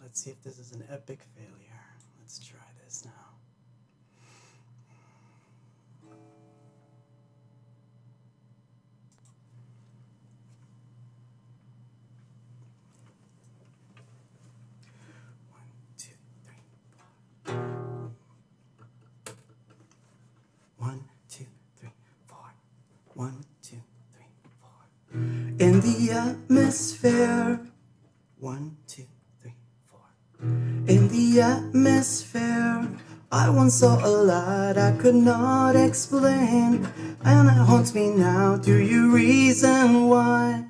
Let's see if this is an epic failure. Let's try this now. in the atmosphere. 1, 2, 3, 4. In the atmosphere, I once saw a light I could not explain, and it haunts me now. Do you reason why?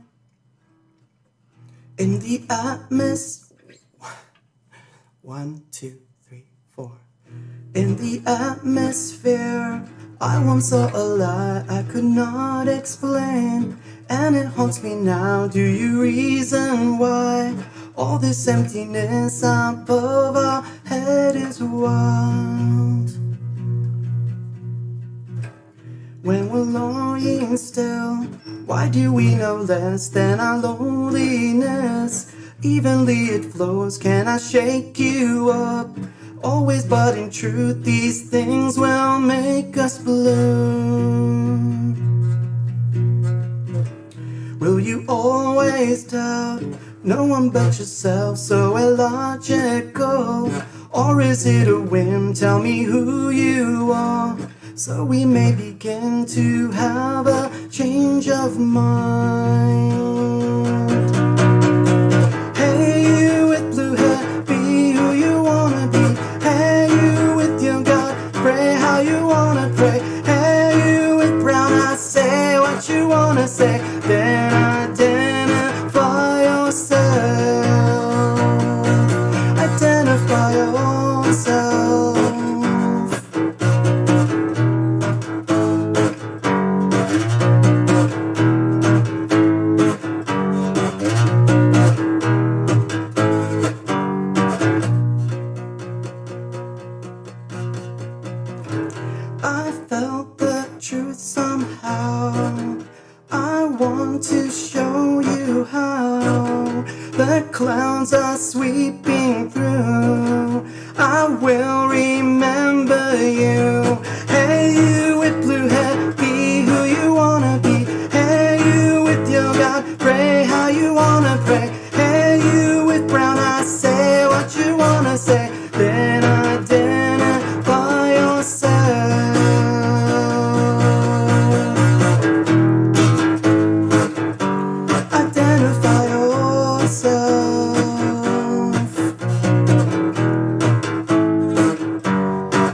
In the atmosphere. 1, 2, 3, 4. In the atmosphere, I once saw a light I could not explain, and it haunts me now. Do you reason why? All this emptiness above our head is wild. When we're lying still, why do we know less than our loneliness? Evenly it flows, can I shake you up? Always, but in truth, these things will make us bloom. Will you always doubt no one but yourself, so illogical? Or is it a whim? Tell me who you are, so we may begin to have a change of mind. Hey, you with blue hair, be who you wanna be. Hey, you with your God, pray how you wanna pray. Hey, you with brown eyes, say what you wanna say. Then identify yourself. Identify yourself. I felt the truth somehow. I want to show you how. The clouds are sweeping through. I will remember you. Hey, you with blue hair, be who you wanna be. Hey, you with your God, pray how you wanna pray. Hey, you with brown eyes, say what you wanna say. Then identify yourself. Identify yourself.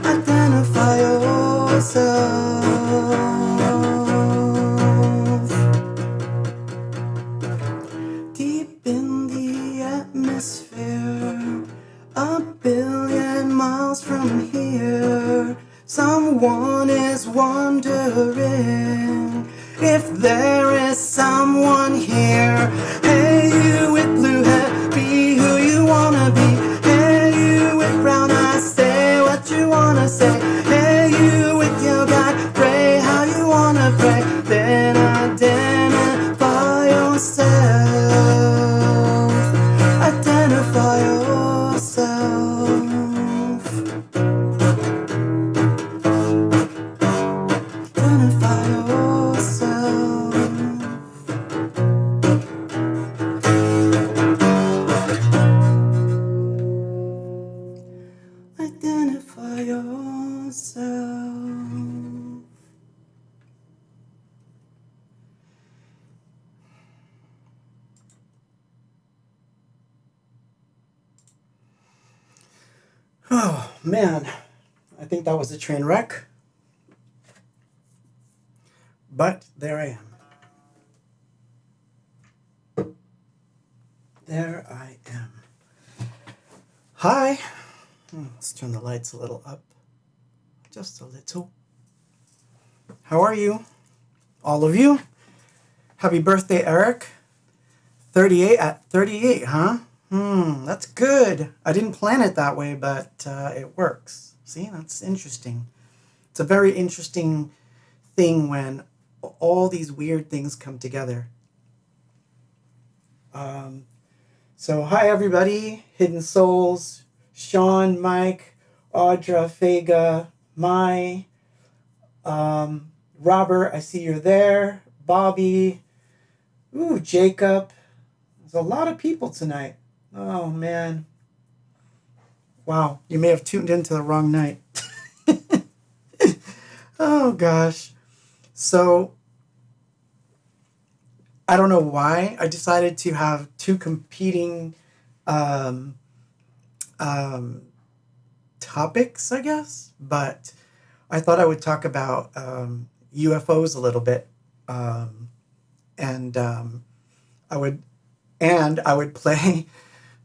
Identify yourself. Deep in the atmosphere, a billion miles from here, someone is wondering if there is someone here. Hey, you with blue hair, be who you wanna be. Hey, you with brown eyes, say what you wanna say. Hey, you with your God, pray how you wanna pray. Then identify yourself. Identify yourself. Identify yourself. Identify yourself. Oh, man. I think that was a train wreck. But there I am. There I am. Hi. Let's turn the lights a little up. Just a little. How are you? All of you? Happy birthday, Eric. 38 at 38, huh? That's good. I didn't plan it that way, but it works. See, that's interesting. It's a very interesting thing when all these weird things come together. So hi everybody, Hidden Souls, Sean, Mike, Audra, Fega, Mai, Robert, I see you're there, Bobby, Jacob. There's a lot of people tonight. Oh man. Wow, you may have tuned into the wrong night. Oh gosh. So I don't know why I decided to have two competing um, um, topics, I guess, but I thought I would talk about UFOs a little bit, um, and I would I would play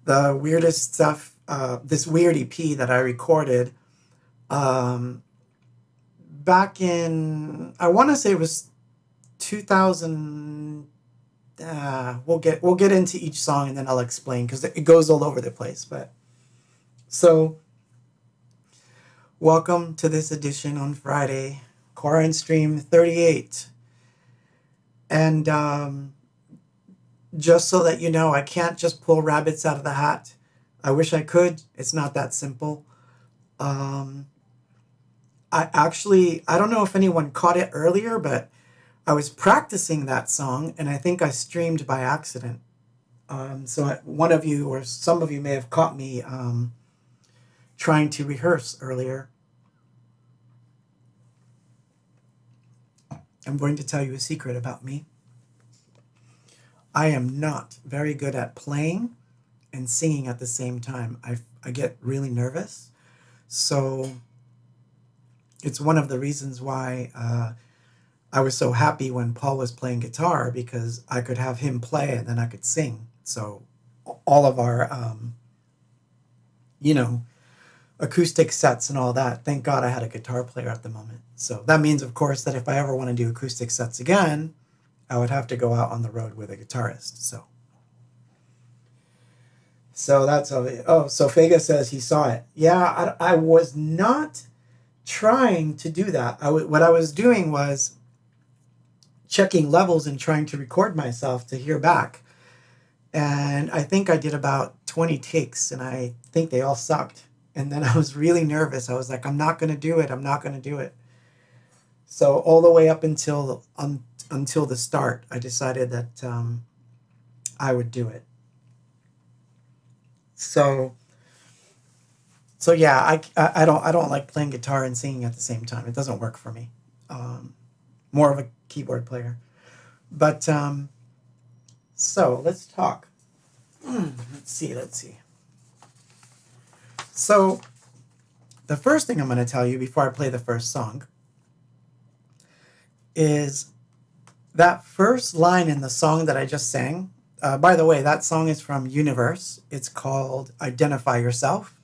the weirdest stuff. This weird EP that I recorded um, back in, I want to say it was 2000. We'll get into each song and then I'll explain because it goes all over the place. But so, welcome to this edition on Friday, Quaranstream 38, and just so that you know, I can't just pull rabbits out of the hat. I wish I could. It's not that simple. Um, I don't know if anyone caught it earlier, but I was practicing that song and I think I streamed by accident. One of you or some of you may have caught me trying to rehearse earlier. I'm going to tell you a secret about me. I am not very good at playing and singing at the same time. I get really nervous. So it's one of the reasons why I was so happy when Paul was playing guitar, because I could have him play and then I could sing. So all of our, acoustic sets and all that, thank God I had a guitar player at the moment. So that means, of course, that if I ever want to do acoustic sets again, I would have to go out on the road with a guitarist. So that's how it, oh, so Fega says he saw it. Yeah, I was not trying to do that. What I was doing was checking levels and trying to record myself to hear back. And I think I did about 20 takes and I think they all sucked. And then I was really nervous. I was like, I'm not going to do it. I'm not going to do it. So all the way up until the start, I decided that I would do it. So yeah, I don't like playing guitar and singing at the same time. It doesn't work for me. More of a keyboard player. But so let's talk. Let's see. So the first thing I'm going to tell you before I play the first song is that first line in the song that I just sang. By the way, that song is from Universe. It's called Identify Yourself.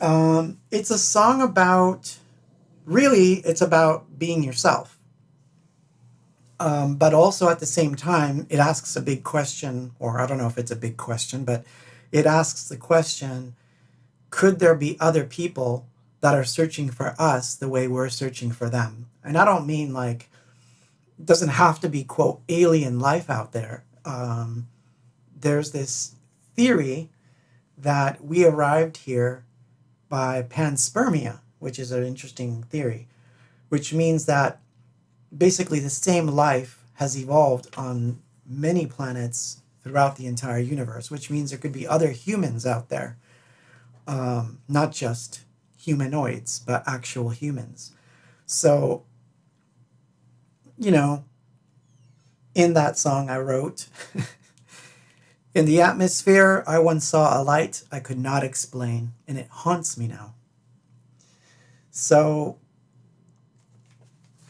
It's a song about, really, it's about being yourself. But also at the same time, it asks a big question, or I don't know if it's a big question, but it asks the question, could there be other people that are searching for us the way we're searching for them? And I don't mean like, it doesn't have to be, quote, alien life out there. There's this theory that we arrived here by panspermia, which is an interesting theory, which means that basically the same life has evolved on many planets throughout the entire universe, which means there could be other humans out there, not just humanoids, but actual humans. So, in that song I wrote, in the atmosphere, I once saw a light I could not explain, and it haunts me now. So,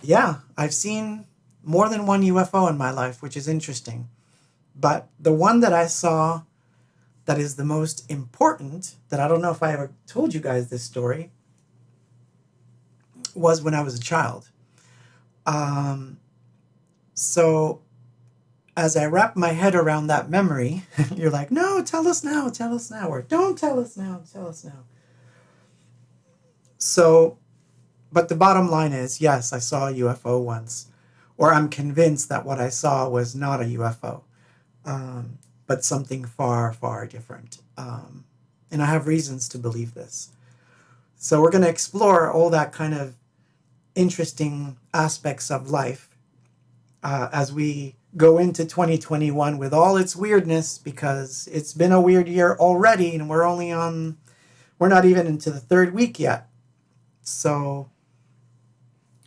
yeah, I've seen more than one UFO in my life, which is interesting. But the one that I saw that is the most important, that I don't know if I ever told you guys this story, was when I was a child. So as I wrap my head around that memory, you're like, no, tell us now, or don't tell us now, tell us now. So, but the bottom line is, yes, I saw a UFO once, or I'm convinced that what I saw was not a UFO, but something far, far different. And I have reasons to believe this. So we're going to explore all that kind of interesting aspects of life as we go into 2021 with all its weirdness, because it's been a weird year already, and we're not even into the third week yet. So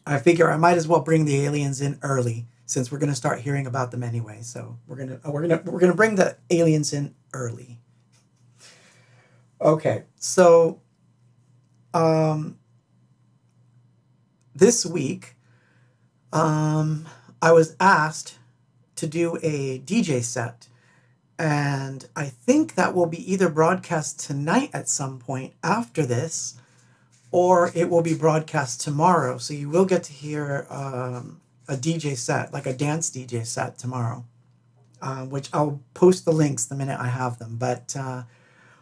I figure I might as well bring the aliens in early, since we're going to start hearing about them anyway. So we're gonna bring the aliens in early. Okay, so this week I was asked to do a DJ set, and I think that will be either broadcast tonight at some point after this, or it will be broadcast tomorrow. So you will get to hear a DJ set, like a dance DJ set tomorrow, which I'll post the links the minute I have them. But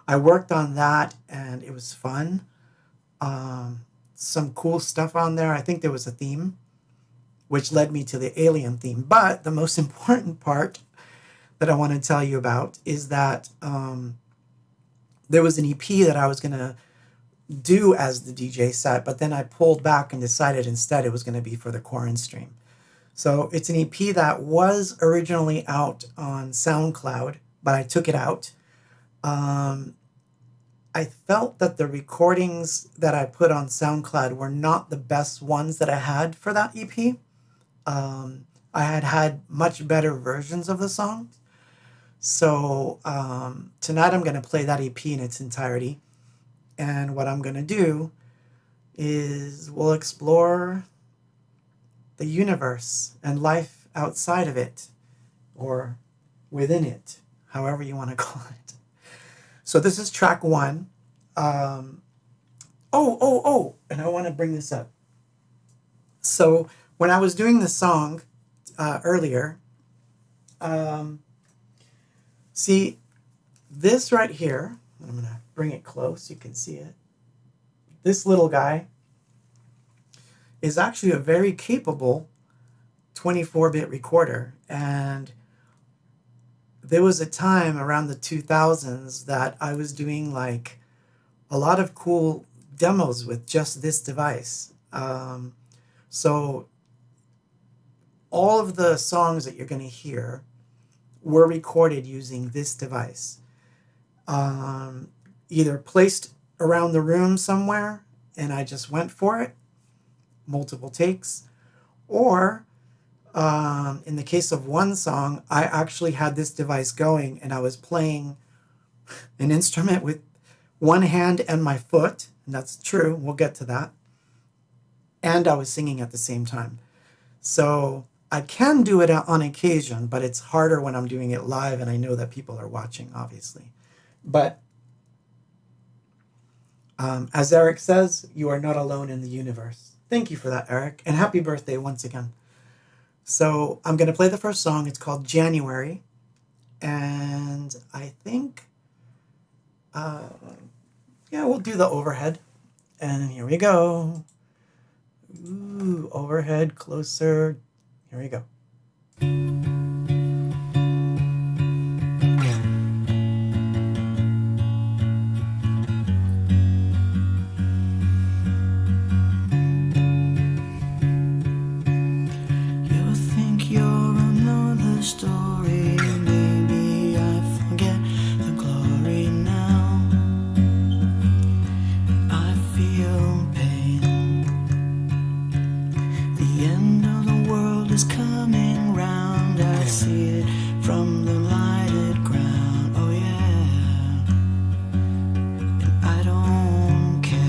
I worked on that, and it was fun. Some cool stuff on there. I think there was a theme, which led me to the alien theme. But the most important part that I want to tell you about is that there was an EP that I was going to do as the DJ set, but then I pulled back and decided instead it was going to be for the Quaranstream. So it's an EP that was originally out on SoundCloud, but I took it out. I felt that the recordings that I put on SoundCloud were not the best ones that I had for that EP. I had much better versions of the songs. So tonight I'm going to play that EP in its entirety. And what I'm going to do is we'll explore the universe and life outside of it, or within it, however you want to call it. So this is track 1. And I want to bring this up. So when I was doing the song earlier, see this right here, I'm going to bring it close so you can see it. This little guy is actually a very capable 24-bit recorder, and there was a time around the 2000s that I was doing like a lot of cool demos with just this device. So all of the songs that you're going to hear were recorded using this device. Either placed around the room somewhere and I just went for it, multiple takes, or in the case of one song, I actually had this device going and I was playing an instrument with one hand and my foot, and that's true, we'll get to that, and I was singing at the same time. So I can do it on occasion, but it's harder when I'm doing it live and I know that people are watching, obviously. But as Eric says, you are not alone in the universe. Thank you for that, Eric, and happy birthday once again. So I'm going to play the first song. It's called January, and I think, we'll do the overhead, and here we go. Ooh, overhead, closer. Here we go. Story, maybe I forget the glory now. I feel pain. The end of the world is coming round. I see it from the lighted ground. Oh yeah, and I don't care.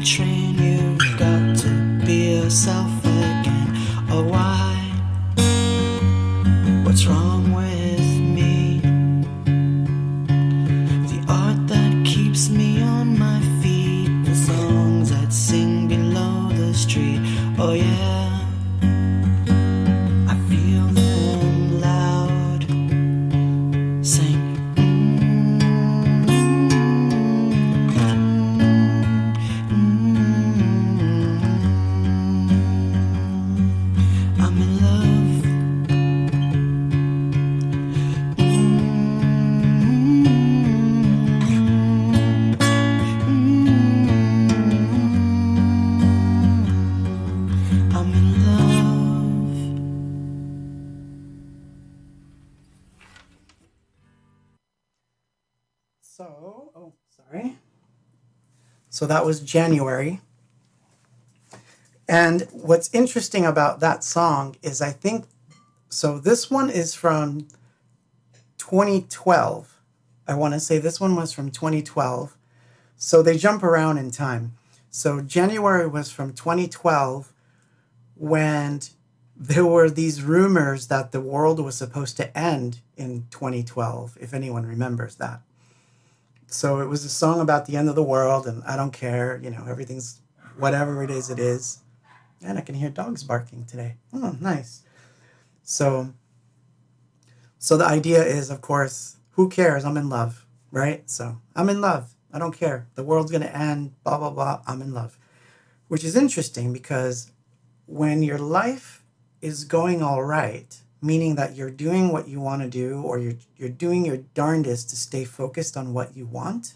train you've got to be yourself again. Oh, why? What's wrong with me? The art that keeps me on my feet, the songs that sing below the street. Oh yeah, I feel them loud sing. I'm in love. I'm in love. So that was January. And what's interesting about that song is so this one is from 2012. I want to say this one was from 2012. So they jump around in time. So January was from 2012 when there were these rumors that the world was supposed to end in 2012, if anyone remembers that. So it was a song about the end of the world, and I don't care, everything's whatever it is, it is. And I can hear dogs barking today. Oh, nice. So the idea is, of course, who cares? I'm in love, right? So I'm in love. I don't care. The world's going to end, blah, blah, blah. I'm in love. Which is interesting because when your life is going all right, meaning that you're doing what you want to do, or you're doing your darndest to stay focused on what you want,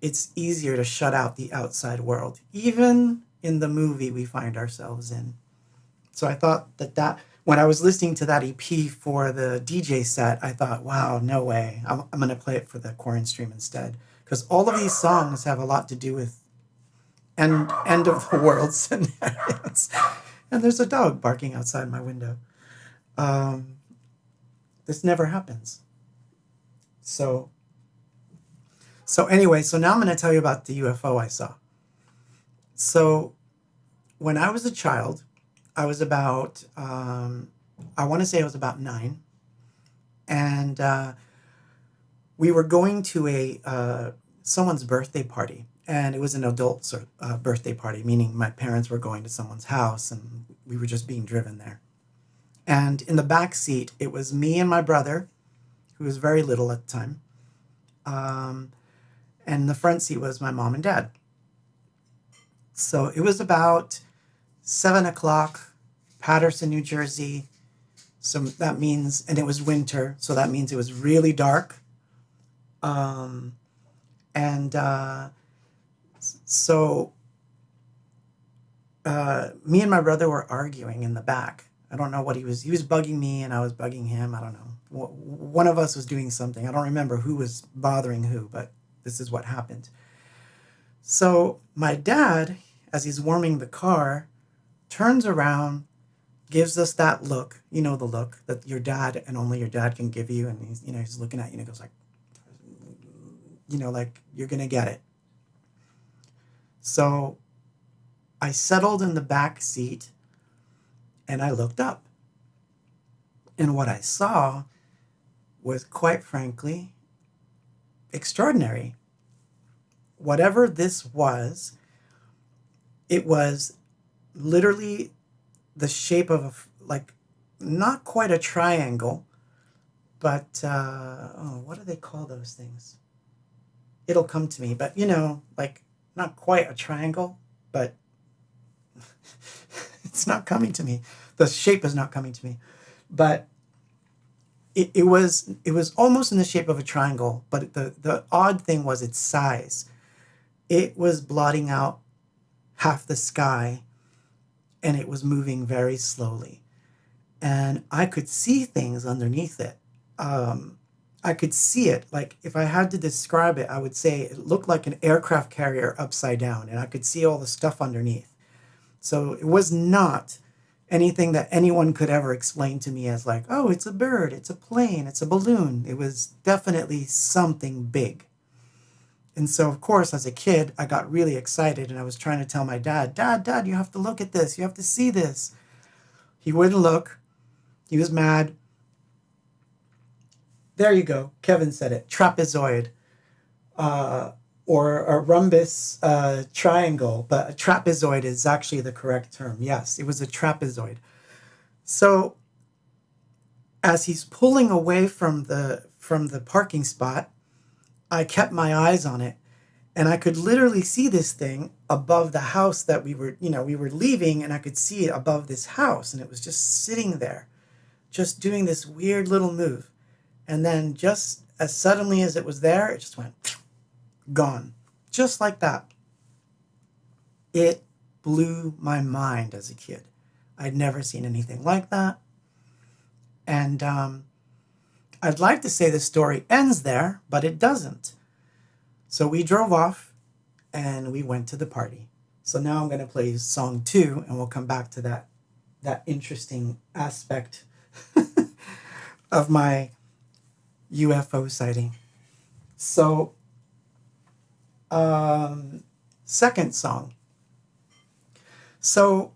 it's easier to shut out the outside world, even in the movie we find ourselves in. So I thought that when I was listening to that EP for the DJ set, I thought, wow, no way. I'm going to play it for the Quaranstream instead. Because all of these songs have a lot to do with end of the world scenarios. And there's a dog barking outside my window. This never happens. So anyway, so now I'm going to tell you about the UFO I saw. So when I was a child, I was about, I want to say I was about 9. And we were going to someone's birthday party. And it was an adult birthday party, meaning my parents were going to someone's house and we were just being driven there. And in the back seat, it was me and my brother, who was very little at the time. And the front seat was my mom and dad. So it was about 7 o'clock, Paterson, New Jersey. So that means, and it was winter, so that means it was really dark. So me and my brother were arguing in the back. I don't know what he was bugging me and I was bugging him. I don't know. One of us was doing something. I don't remember who was bothering who, but this is what happened. So my dad, as he's warming the car, turns around, gives us that look, the look that your dad and only your dad can give you. And he's looking at you and he goes like, like you're going to get it. So I settled in the back seat and I looked up. And what I saw was, quite frankly, extraordinary. Whatever this was, it was literally the shape of not quite a triangle, but, what do they call those things? It'll come to me, but, not quite a triangle, but it's not coming to me. The shape is not coming to me. But it was almost in the shape of a triangle, but the odd thing was its size. It was blotting out half the sky, and it was moving very slowly. And I could see things underneath it. I could see it. Like, if I had to describe it, I would say it looked like an aircraft carrier upside down, and I could see all the stuff underneath. So it was not anything that anyone could ever explain to me as like, oh, it's a bird, it's a plane, it's a balloon. It was definitely something big. And so, of course, as a kid, I got really excited and I was trying to tell my dad, Dad, you have to look at this. You have to see this. He wouldn't look. He was mad. There you go. Kevin said it. Trapezoid. Or a rhombus triangle. But a trapezoid is actually the correct term. Yes, it was a trapezoid. So as he's pulling away from the parking spot, I kept my eyes on it, and I could literally see this thing above the house that we were leaving, and I could see it above this house, and it was just sitting there, just doing this weird little move. And then just as suddenly as it was there, it just went gone. Just like that. It blew my mind as a kid. I'd never seen anything like that. And I'd like to say the story ends there, but it doesn't. So we drove off and we went to the party. So now I'm going to play song 2 and we'll come back to that interesting aspect of my UFO sighting. So, second song. So,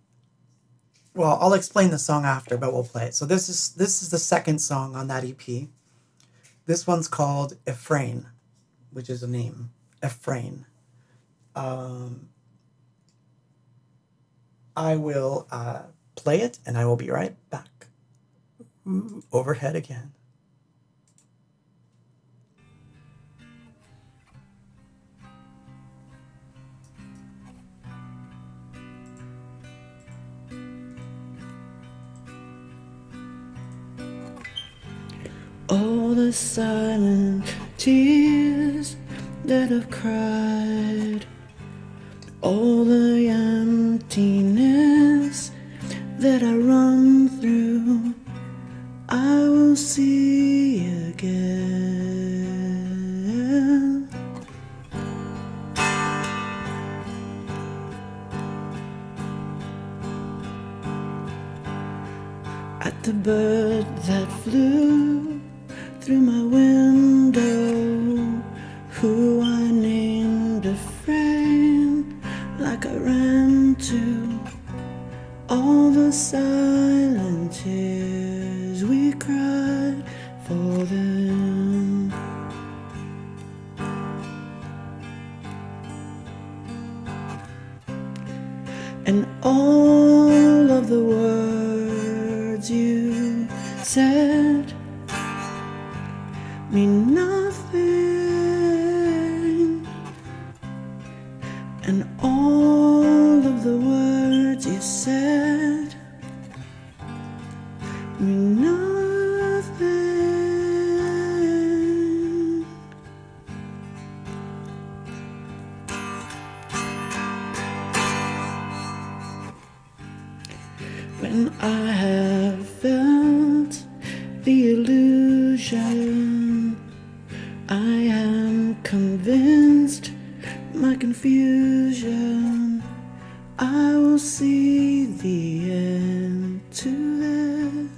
well, I'll explain the song after, but we'll play it. So this is the second song on that EP. This one's called Ephraim, which is a name. Ephraim. I will play it, and I will be right back. Ooh, overhead again. All the silent tears that I've cried, all the emptiness that I run through, I will see again. At the bird that flew through my window, who I named Ephraim, like I ran to all the silent tears we cried for them. And all of the words you said mean nothing, and all of the words you said mean nothing. When I have felt the illusion, I am convinced my confusion, I will see the end to this.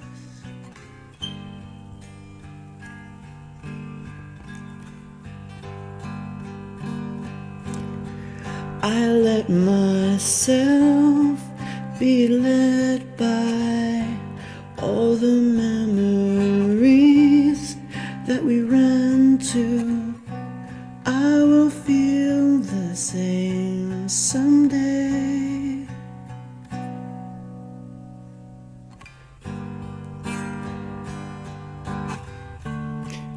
I let myself be led by all the memories that we ran to. I will feel the same someday.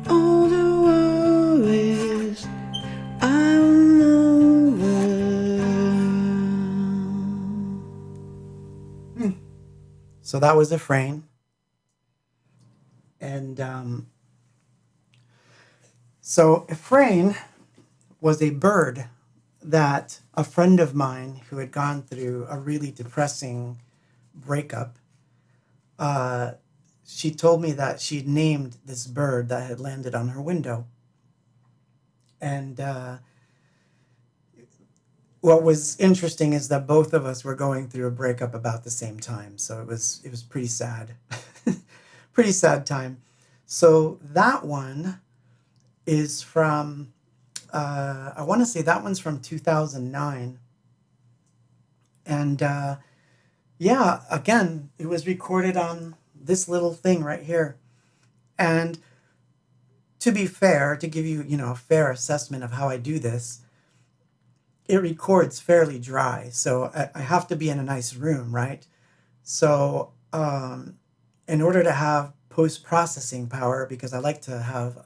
All the worries I will know well. So that was Ephraim. And so Ephraim was a bird that a friend of mine who had gone through a really depressing breakup, she told me that she'd named this bird that had landed on her window. And what was interesting is that both of us were going through a breakup about the same time. So it was pretty sad. Pretty sad time. So that one is from I want to say that one's from 2009. And yeah, again, it was recorded on this little thing right here. And to be fair, to give you, a fair assessment of how I do this, it records fairly dry. So I have to be in a nice room, right? So in order to have post-processing power, because I like to have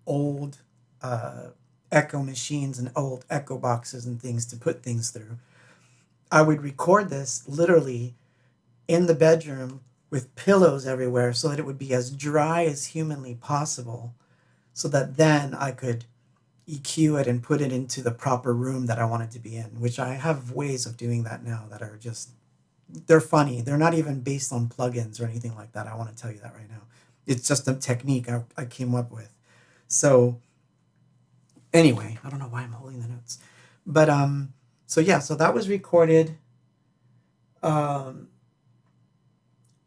old echo machines and old echo boxes and things to put things through, I would record this literally in the bedroom with pillows everywhere so that it would be as dry as humanly possible, so that then I could EQ it and put it into the proper room that I wanted to be in, which I have ways of doing that now that are just, they're funny. They're not even based on plugins or anything like that. I want to tell you that right now. It's just a technique I came up with. So anyway, I don't know why I'm holding the notes. But so yeah, so that was recorded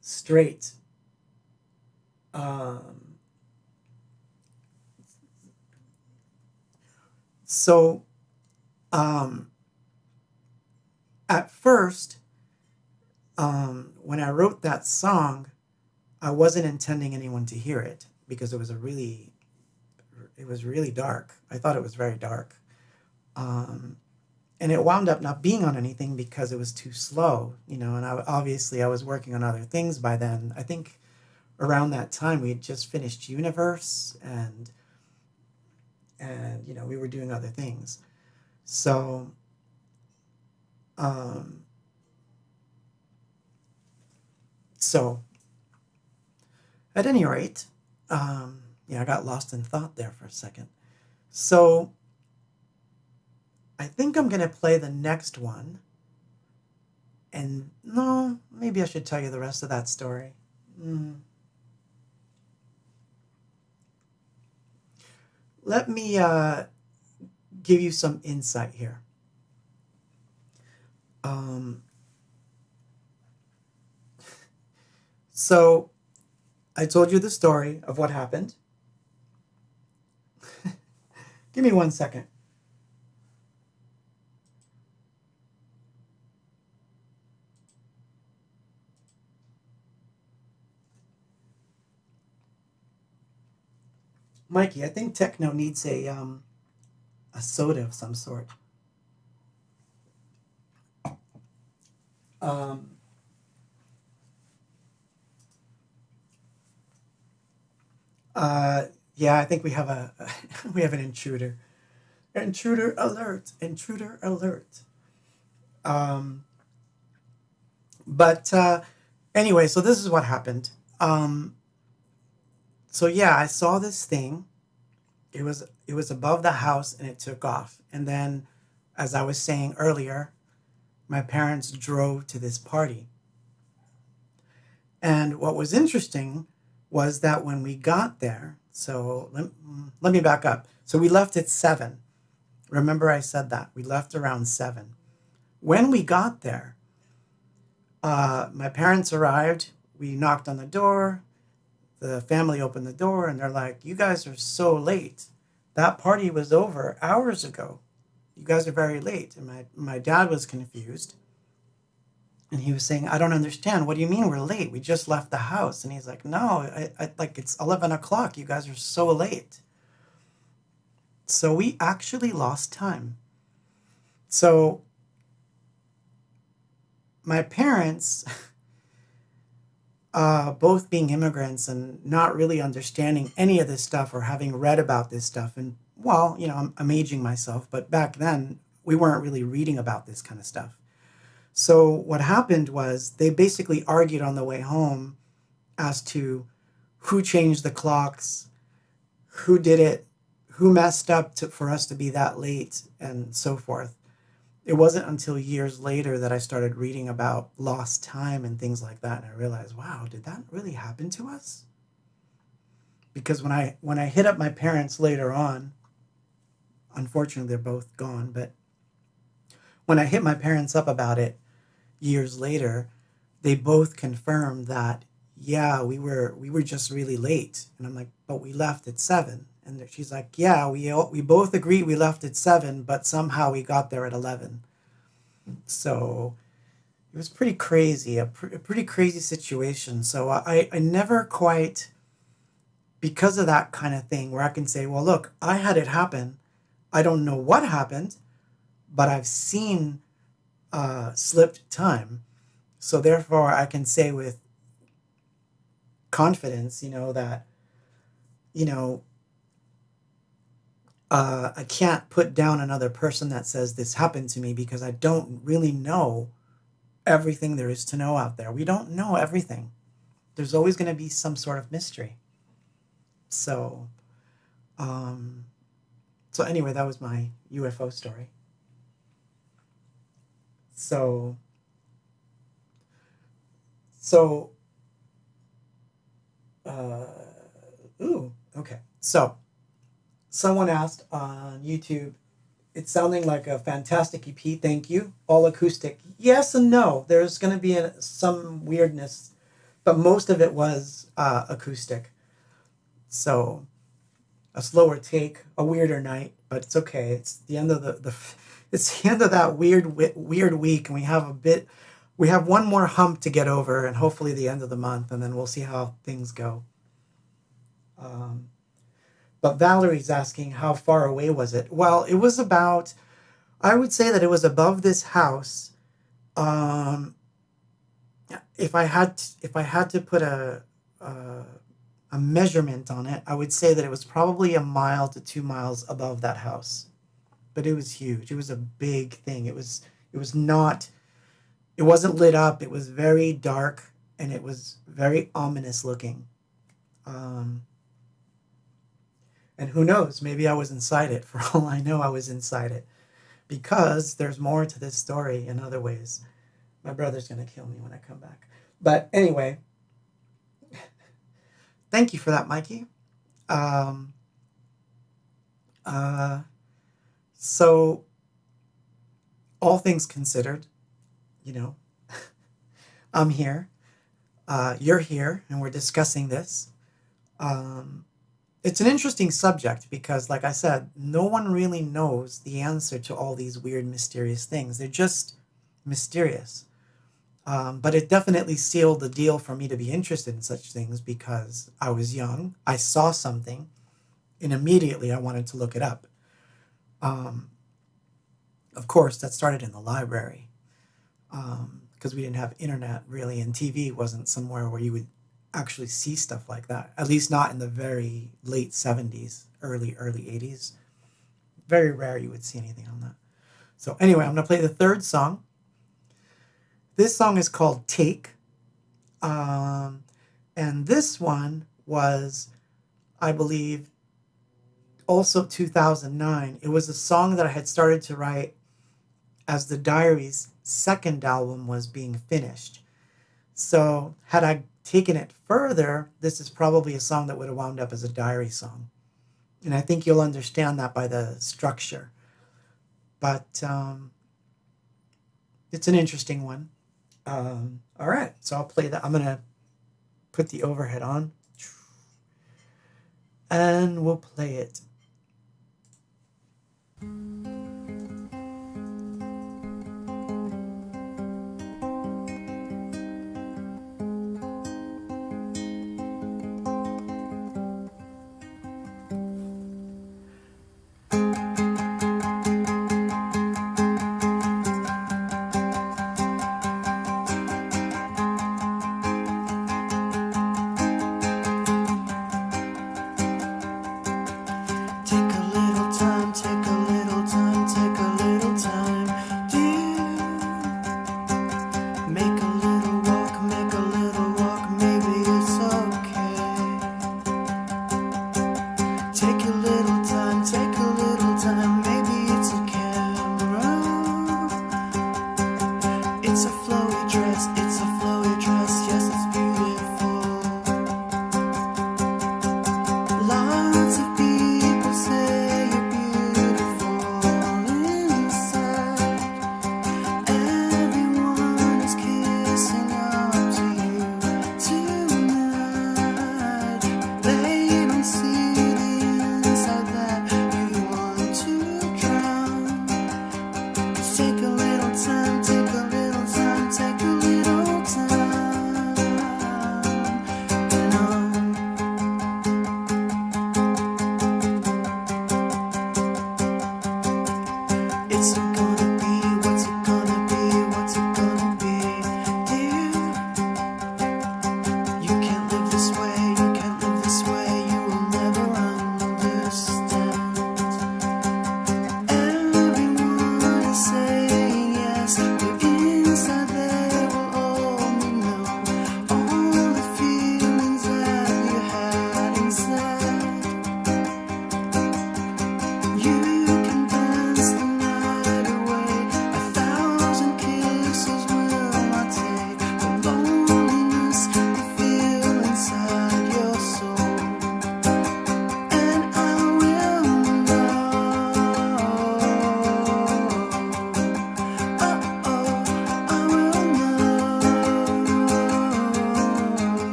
straight. So at first, when I wrote that song, I wasn't intending anyone to hear it because it was really dark. I thought it was very dark. And it wound up not being on anything because it was too slow, and I was working on other things by then. I think around that time we had just finished Universe and we were doing other things. So at any rate, I got lost in thought there for a second. So I think I'm going to play the next one. And no, maybe I should tell you the rest of that story. Let me give you some insight here. So I told you the story of what happened. Give me 1 second. Mikey, I think techno needs a soda of some sort. Yeah, I think we have we have an intruder. Intruder alert! Intruder alert! But anyway, so this is what happened. So yeah, I saw this thing. It was above the house and it took off. And then, as I was saying earlier, my parents drove to this party. And what was interesting was that when we got there, so let me back up. So we left at 7. Remember I said that. We left around 7. When we got there, my parents arrived. We knocked on the door. The family opened the door and they're like, "You guys are so late. That party was over hours ago. You guys are very late." And my dad was confused. And he was saying, "I don't understand. What do you mean we're late? We just left the house." And he's like, "No, I like it's 11 o'clock. You guys are so late." So we actually lost time. So my parents, both being immigrants and not really understanding any of this stuff or having read about this stuff, and well, I'm aging myself, but back then we weren't really reading about this kind of stuff. So what happened was they basically argued on the way home as to who changed the clocks, who did it, who messed up for us to be that late, and so forth. It wasn't until years later that I started reading about lost time and things like that, and I realized, wow, did that really happen to us? Because when I hit up my parents later on, unfortunately they're both gone, but when I hit my parents up about it years later, they both confirmed that, yeah, we were just really late. And I'm like, but we left at 7. And she's like, yeah, we both agreed we left at 7, but somehow we got there at 11. So it was pretty crazy, a pretty crazy situation. So I never quite, because of that kind of thing, where I can say, well, look, I had it happen. I don't know what happened, but I've seen slipped time. So therefore, I can say with confidence, that, I can't put down another person that says this happened to me, because I don't really know everything there is to know out there. We don't know everything. There's always going to be some sort of mystery. So anyway, that was my UFO story. So okay. So someone asked on YouTube, it's sounding like a fantastic EP, thank you. All acoustic. Yes and no. There's going to be some weirdness, but most of it was acoustic. So a slower take, a weirder night, but it's okay. It's the end of it's the end of that weird week, and we have one more hump to get over, and hopefully the end of the month, and then we'll see how things go. But Valerie's asking, how far away was it? Well, it was about, I would say that it was above this house. If I had to put a measurement on it, I would say that it was probably 1 mile to 2 miles above that house. But it was huge. It was a big thing. It wasn't lit up. It was very dark, and it was very ominous looking. And who knows, maybe I was inside it. For all I know, I was inside it. Because there's more to this story in other ways. My brother's going to kill me when I come back. But anyway, thank you for that, Mikey. So, all things considered, I'm here. You're here, and we're discussing this. It's an interesting subject because, like I said, no one really knows the answer to all these weird, mysterious things. They're just mysterious. But it definitely sealed the deal for me to be interested in such things because I was young, I saw something, and immediately I wanted to look it up. Of course, that started in the library because we didn't have internet really, and TV wasn't somewhere where you would actually see stuff like that, at least not in the very late 70s, early 80s. Very rare you would see anything on that. So anyway, I'm going to play the third song. This song is called Take. And this one was, I believe, also 2009. It was a song that I had started to write as the Diaries' second album was being finished. So had I taken it further, this is probably a song that would have wound up as a diary song. And I think you'll understand that by the structure. But it's an interesting one. All right, so I'll play that. I'm going to put the overhead on. And we'll play it.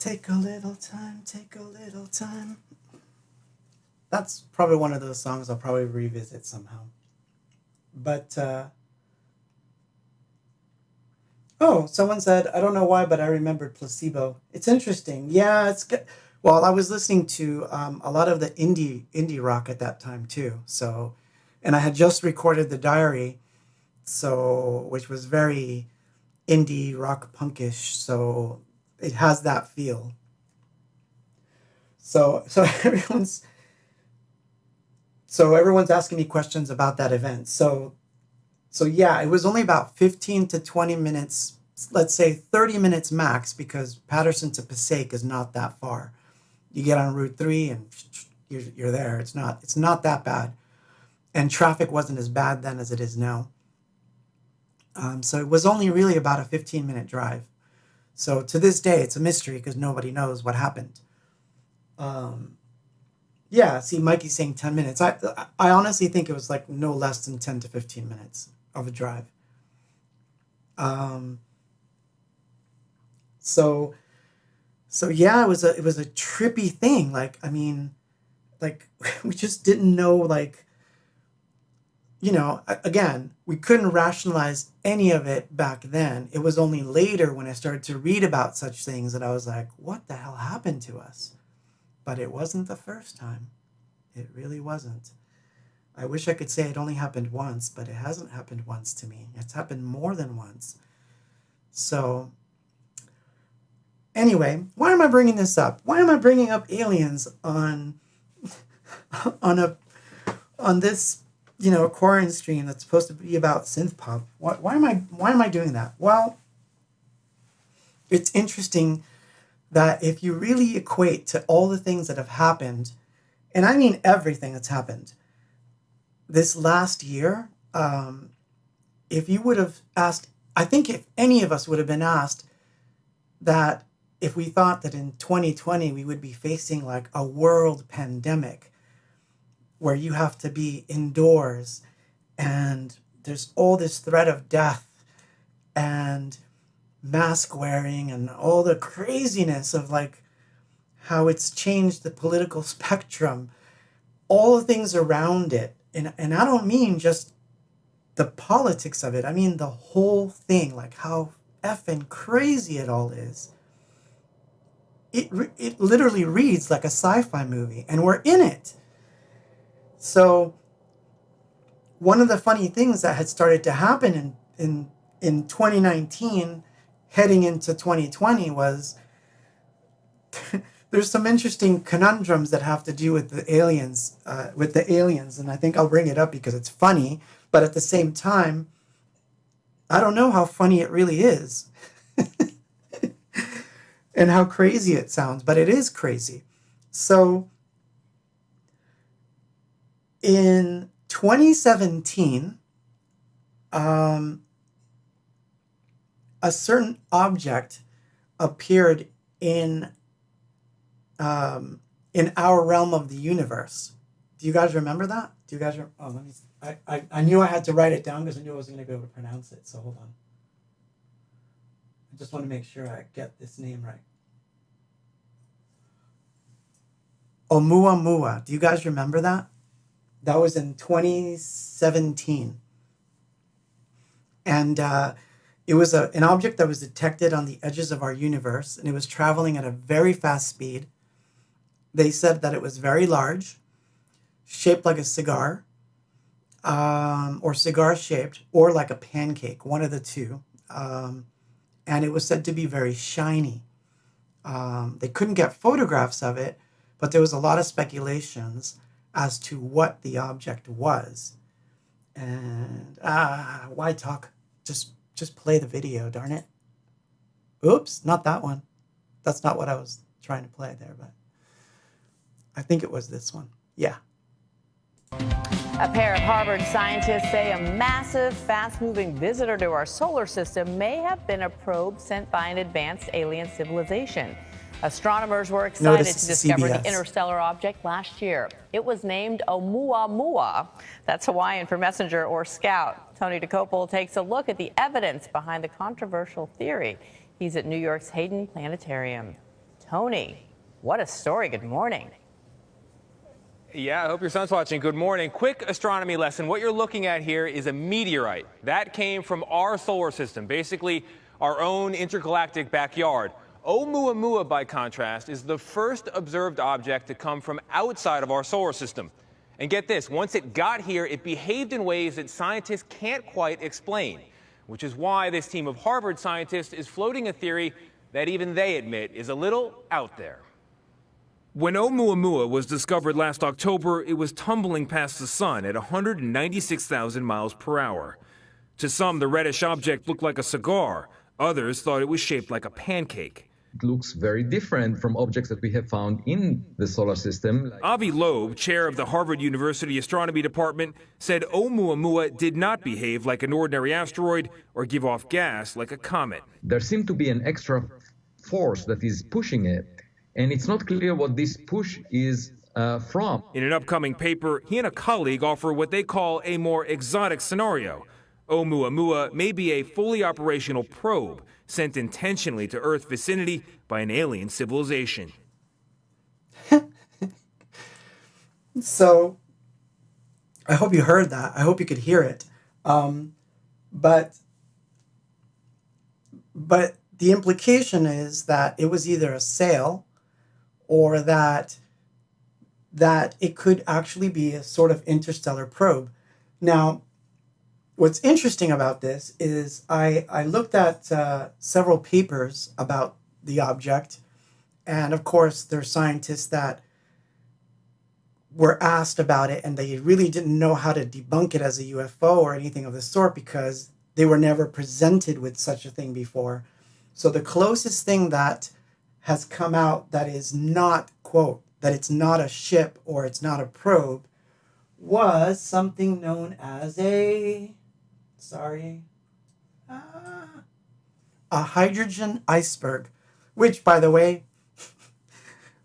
Take a little time, take a little time. That's probably one of those songs I'll probably revisit somehow. But, oh, someone said, I don't know why, but I remembered Placebo. It's interesting. Yeah, it's good. Well, I was listening to a lot of the indie rock at that time too. So, and I had just recorded The Diary, so which was very indie rock punkish. So it has that feel. So everyone's asking me questions about that event. So yeah, it was only about 15 to 20 minutes, let's say 30 minutes max, because Patterson to Passaic is not that far. You get on Route 3 and you're there. It's not that bad. And traffic wasn't as bad then as it is now. So it was only really about a 15-minute drive. So to this day, it's a mystery because nobody knows what happened. Yeah, see, Mikey's saying 10 minutes. I honestly think it was like no less than 10 to 15 minutes of a drive. So yeah, it was a trippy thing. Like, I mean, like we just didn't know, like, you know, again, we couldn't rationalize any of it back then. It was only later when I started to read about such things that I was like, what the hell happened to us? But it wasn't the first time. It really wasn't. I wish I could say it only happened once, but it hasn't happened once to me. It's happened more than once. So anyway, why am I bringing this up? Why am I bringing up aliens on this, you know, Quaranstream that's supposed to be about synthpop? Why am I doing that? Well, it's interesting that if you really equate to all the things that have happened, and I mean everything that's happened this last year, if you would have asked, I think if any of us would have been asked that if we thought that in 2020 we would be facing like a world pandemic where you have to be indoors and there's all this threat of death and mask wearing and all the craziness of like how it's changed the political spectrum, all the things around it. And I don't mean just the politics of it. I mean the whole thing, like how effing crazy it all is. It literally reads like a sci-fi movie, and we're in it. So one of the funny things that had started to happen in 2019 heading into 2020 was there's some interesting conundrums that have to do with the aliens, and I think I'll bring it up because it's funny, but at the same time, I don't know how funny it really is and how crazy it sounds, but it is crazy. So in 2017, a certain object appeared in our realm of the universe. Do you guys remember that? Oh, let me. I knew I had to write it down because I knew I wasn't going to be able to pronounce it. So hold on. I just want to make sure I get this name right. Oumuamua. Do you guys remember that? That was in 2017. And it was an object that was detected on the edges of our universe, and it was traveling at a very fast speed. They said that it was very large, shaped like a cigar, or cigar-shaped, or like a pancake, one of the two. And it was said to be very shiny. They couldn't get photographs of it, but there was a lot of speculations as to what the object was. And why talk? Just play the video, darn it. Oops, not that one. That's not what I was trying to play there, but I think it was this one. Yeah. A pair of Harvard scientists say a massive, fast-moving visitor to our solar system may have been a probe sent by an advanced alien civilization. Astronomers were excited to discover the interstellar object last year. It was named Oumuamua. That's Hawaiian for messenger or scout. Tony DeCopel takes a look at the evidence behind the controversial theory. He's at New York's Hayden Planetarium. Tony, what a story. Good morning. Yeah, I hope your son's watching. Good morning. Quick astronomy lesson. What you're looking at here is a meteorite. That came from our solar system, basically our own intergalactic backyard. Oumuamua, by contrast, is the first observed object to come from outside of our solar system. And get this, once it got here, it behaved in ways that scientists can't quite explain, which is why this team of Harvard scientists is floating a theory that even they admit is a little out there. When Oumuamua was discovered last October, it was tumbling past the sun at 196,000 miles per hour. To some, the reddish object looked like a cigar. Others thought it was shaped like a pancake. It looks very different from objects that we have found in the solar system. Avi Loeb, chair of the Harvard University Astronomy Department, said Oumuamua did not behave like an ordinary asteroid or give off gas like a comet. There seemed to be an extra force that is pushing it, and it's not clear what this push is from. In an upcoming paper, he and a colleague offer what they call a more exotic scenario. Oumuamua may be a fully operational probe sent intentionally to Earth vicinity by an alien civilization. So, I hope you heard that. I hope you could hear it. But the implication is that it was either a sail or that it could actually be a sort of interstellar probe. Now, what's interesting about this is I looked at several papers about the object, and of course there are scientists that were asked about it and they really didn't know how to debunk it as a UFO or anything of the sort because they were never presented with such a thing before. So the closest thing that has come out that is not, quote, that it's not a ship or it's not a probe was something known as a hydrogen iceberg, which, by the way,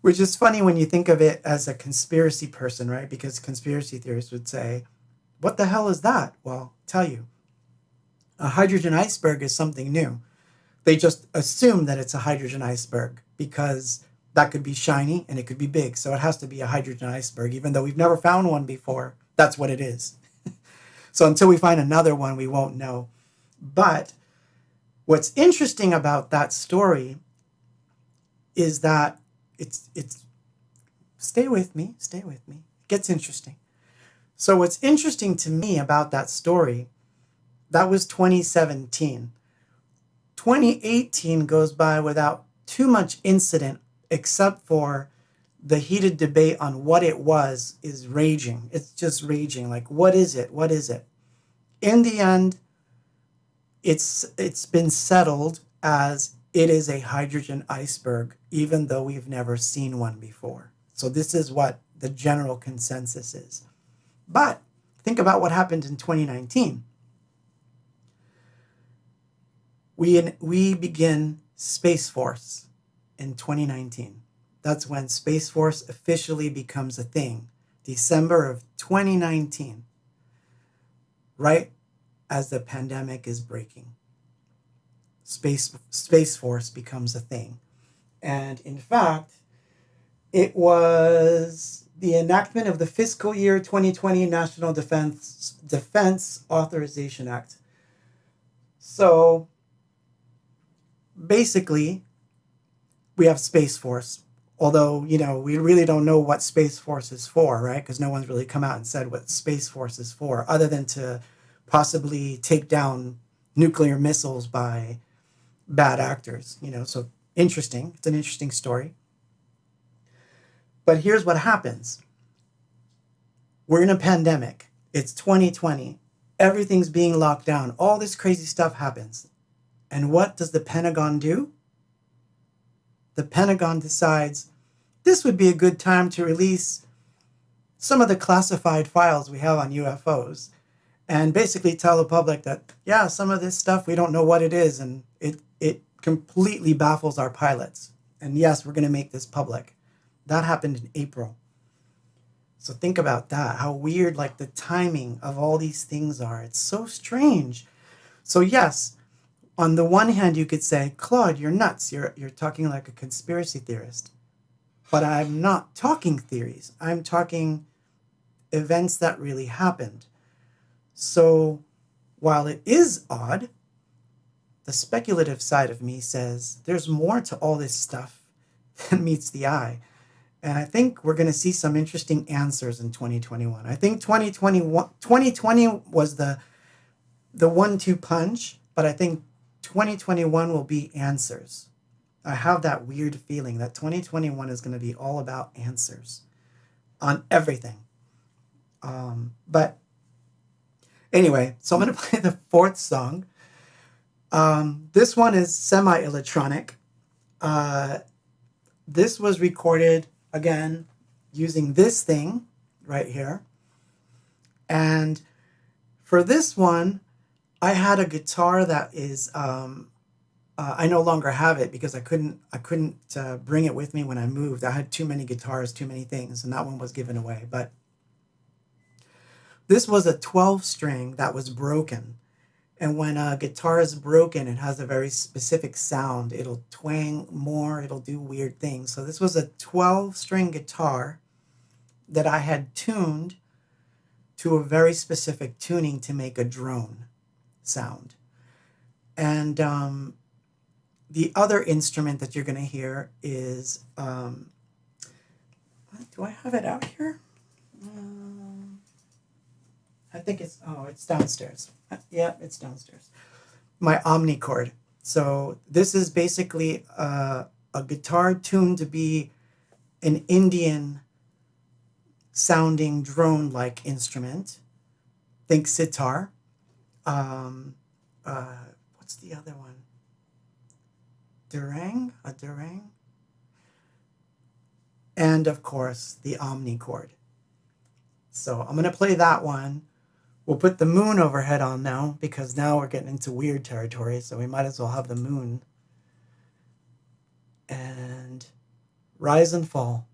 which is funny when you think of it as a conspiracy person, right? Because conspiracy theorists would say, what the hell is that? Well, I'll tell you. A hydrogen iceberg is something new. They just assume that it's a hydrogen iceberg because that could be shiny and it could be big. So it has to be a hydrogen iceberg, even though we've never found one before. That's what it is. So until we find another one, we won't know. But what's interesting about that story is that it's stay with me. It gets interesting. So what's interesting to me about that story, that was 2017. 2018 goes by without too much incident, except for the heated debate on what it was is raging. It's just raging. Like, what is it? What is it? In the end, it's been settled as it is a hydrogen iceberg, even though we've never seen one before. So this is what the general consensus is. But think about what happened in 2019. We begin Space Force in 2019. That's when Space Force officially becomes a thing. December of 2019. Right as the pandemic is breaking. Space Force becomes a thing. And in fact, it was the enactment of the fiscal year 2020 National Defense Authorization Act. So basically, we have Space Force. Although, we really don't know what Space Force is for, right? Because no one's really come out and said what Space Force is for, other than to possibly take down nuclear missiles by bad actors, So interesting. It's an interesting story. But here's what happens. We're in a pandemic. It's 2020. Everything's being locked down. All this crazy stuff happens. And what does the Pentagon do? The Pentagon decides this would be a good time to release some of the classified files we have on UFOs and basically tell the public that, yeah, some of this stuff, we don't know what it is, and it completely baffles our pilots. And yes, we're going to make this public. That happened in April. So think about that, how weird like the timing of all these things are. It's so strange. So yes, on the one hand, you could say, Claude, you're nuts. You're talking like a conspiracy theorist. But I'm not talking theories. I'm talking events that really happened. So while it is odd, the speculative side of me says there's more to all this stuff than meets the eye. And I think we're going to see some interesting answers in 2021. I think 2020 was the 1-2 punch, but I think 2021 will be answers. I have that weird feeling that 2021 is going to be all about answers on everything. But anyway, so I'm going to play the fourth song. This one is semi-electronic. This was recorded, again, using this thing right here. And for this one, I had a guitar that is... I no longer have it because I couldn't bring it with me when I moved. I had too many guitars, too many things, and that one was given away. But this was a 12-string that was broken. And when a guitar is broken, it has a very specific sound. It'll twang more, it'll do weird things. So this was a 12-string guitar that I had tuned to a very specific tuning to make a drone sound. And the other instrument that you're going to hear is, do I have it out here? I think it's downstairs. Yeah, it's downstairs. My omnichord. So this is basically a guitar tuned to be an Indian sounding drone-like instrument. Think sitar. What's the other one? Durang? A durang? And of course, the omnichord. So I'm going to play that one. We'll put the moon overhead on now because now we're getting into weird territory, so we might as well have the moon. And rise and fall.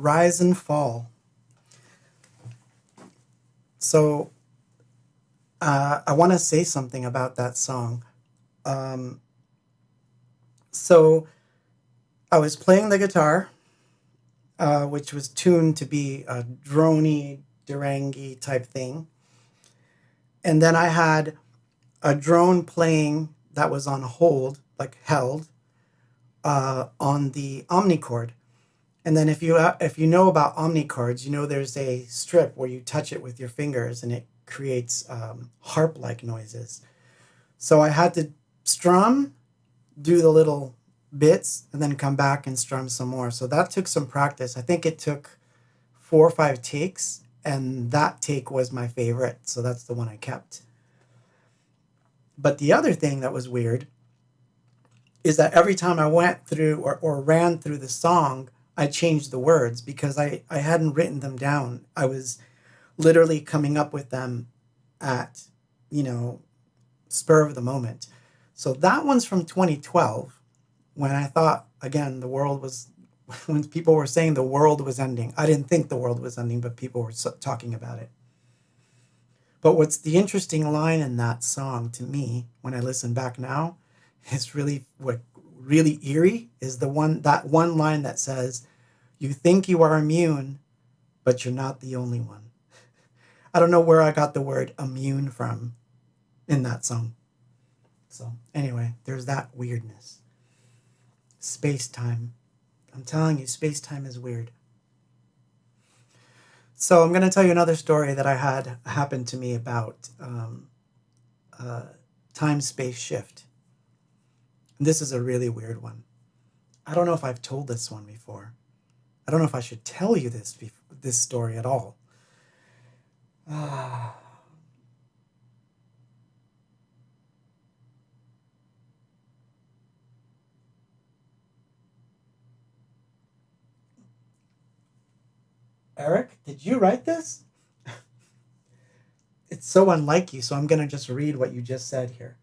Rise and Fall. So I want to say something about that song. So I was playing the guitar, which was tuned to be a droney, durangy type thing. And then I had a drone playing that was on hold, like held, on the omnichord. And then if you know about omnichords, you know there's a strip where you touch it with your fingers and it creates harp-like noises. So I had to strum, do the little bits, and then come back and strum some more. So that took some practice. I think it took 4 or 5 takes, and that take was my favorite. So that's the one I kept. But the other thing that was weird is that every time I went through or ran through the song, I changed the words because I hadn't written them down. I was literally coming up with them at, spur of the moment. So that one's from 2012, when I thought, again, when people were saying the world was ending. I didn't think the world was ending, but people were talking about it. But what's the interesting line in that song to me, when I listen back now, is really eerie is that one line that says, "You think you are immune, but you're not the only one." I don't know where I got the word immune from in that song. So anyway, there's that weirdness. Space-time. I'm telling you, space-time is weird. So I'm going to tell you another story that I had happen to me about time-space shift. And this is a really weird one. I don't know if I've told this one before. I don't know if I should tell you this story at all. Eric, did you write this? It's so unlike you, so I'm going to just read what you just said here.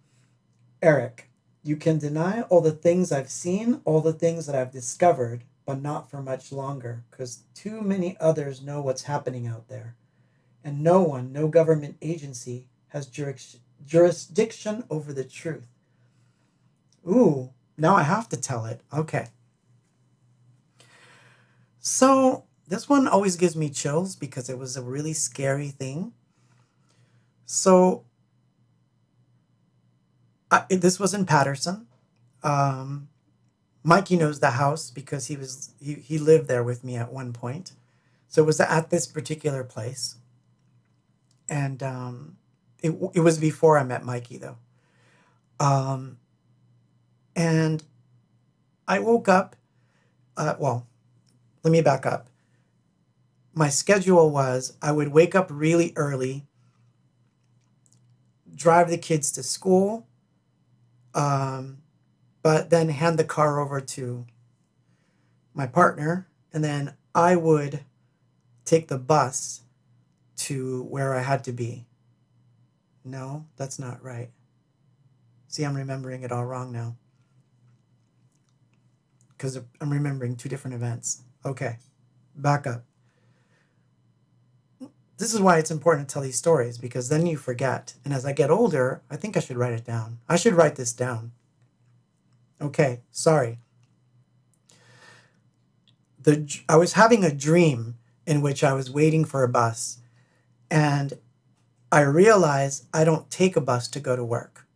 Eric, you can deny all the things I've seen, all the things that I've discovered, but not for much longer, because too many others know what's happening out there. And no government agency has jurisdiction over the truth. Ooh, now I have to tell it. Okay. So this one always gives me chills because it was a really scary thing. So this was in Patterson. Mikey knows the house because he lived there with me at one point. So it was at this particular place. And it was before I met Mikey, though. And I woke up. Let me back up. My schedule was I would wake up really early, drive the kids to school, but then hand the car over to my partner, and then I would take the bus to where I had to be. No, that's not right. See, I'm remembering it all wrong now, because I'm remembering 2 different events. Okay, back up. This is why it's important to tell these stories, because then you forget. And as I get older, I think I should write it down. I should write this down. Okay, sorry. I was having a dream in which I was waiting for a bus, and I realized I don't take a bus to go to work,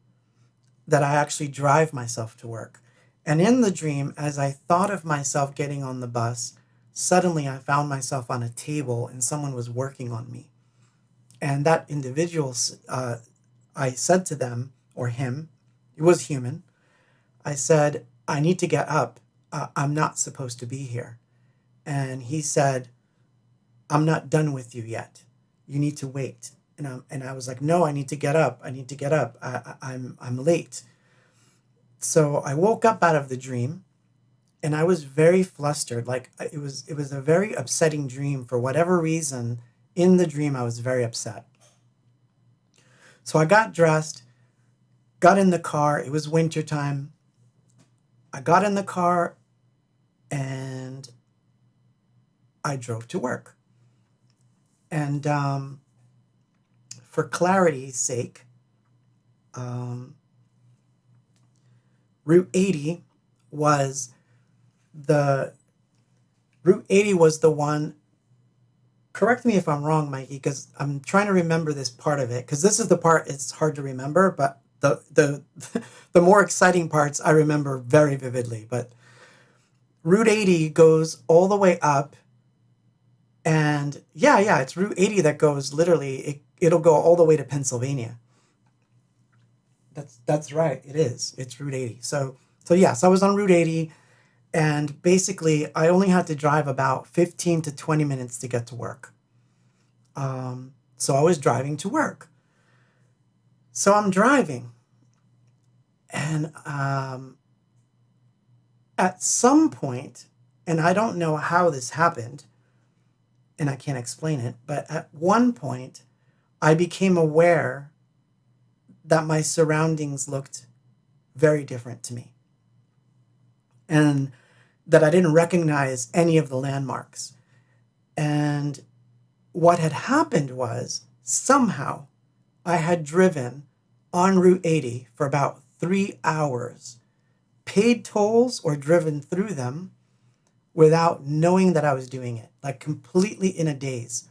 that I actually drive myself to work. And in the dream, as I thought of myself getting on the bus, suddenly I found myself on a table and someone was working on me. And that individual, I said to them, or him, it was human, I said, I need to get up. I'm not supposed to be here. And he said, I'm not done with you yet. You need to wait. And I was like, no, I need to get up. I need to get up. I'm late. So I woke up out of the dream. And I was very flustered. Like it was a very upsetting dream. For whatever reason, in the dream, I was very upset. So I got dressed, got in the car. It was wintertime. I got in the car and I drove to work. And for clarity's sake, Route 80 was the one. Correct me if I'm wrong, Mikey, because I'm trying to remember this part of it, because this is the part it's hard to remember, but the the more exciting parts I remember very vividly. But Route 80 goes all the way up, and yeah, it's Route 80 that goes literally, it'll go all the way to Pennsylvania. That's right, it is. It's Route 80. So yes, I was on Route 80, and basically I only had to drive about 15 to 20 minutes to get to work. So I was driving to work. So I'm driving, and at some point, and I don't know how this happened, and I can't explain it, but at one point I became aware that my surroundings looked very different to me, and that I didn't recognize any of the landmarks. And what had happened was, somehow I had driven on Route 80 for about 3 hours, paid tolls or driven through them without knowing that I was doing it, like completely in a daze.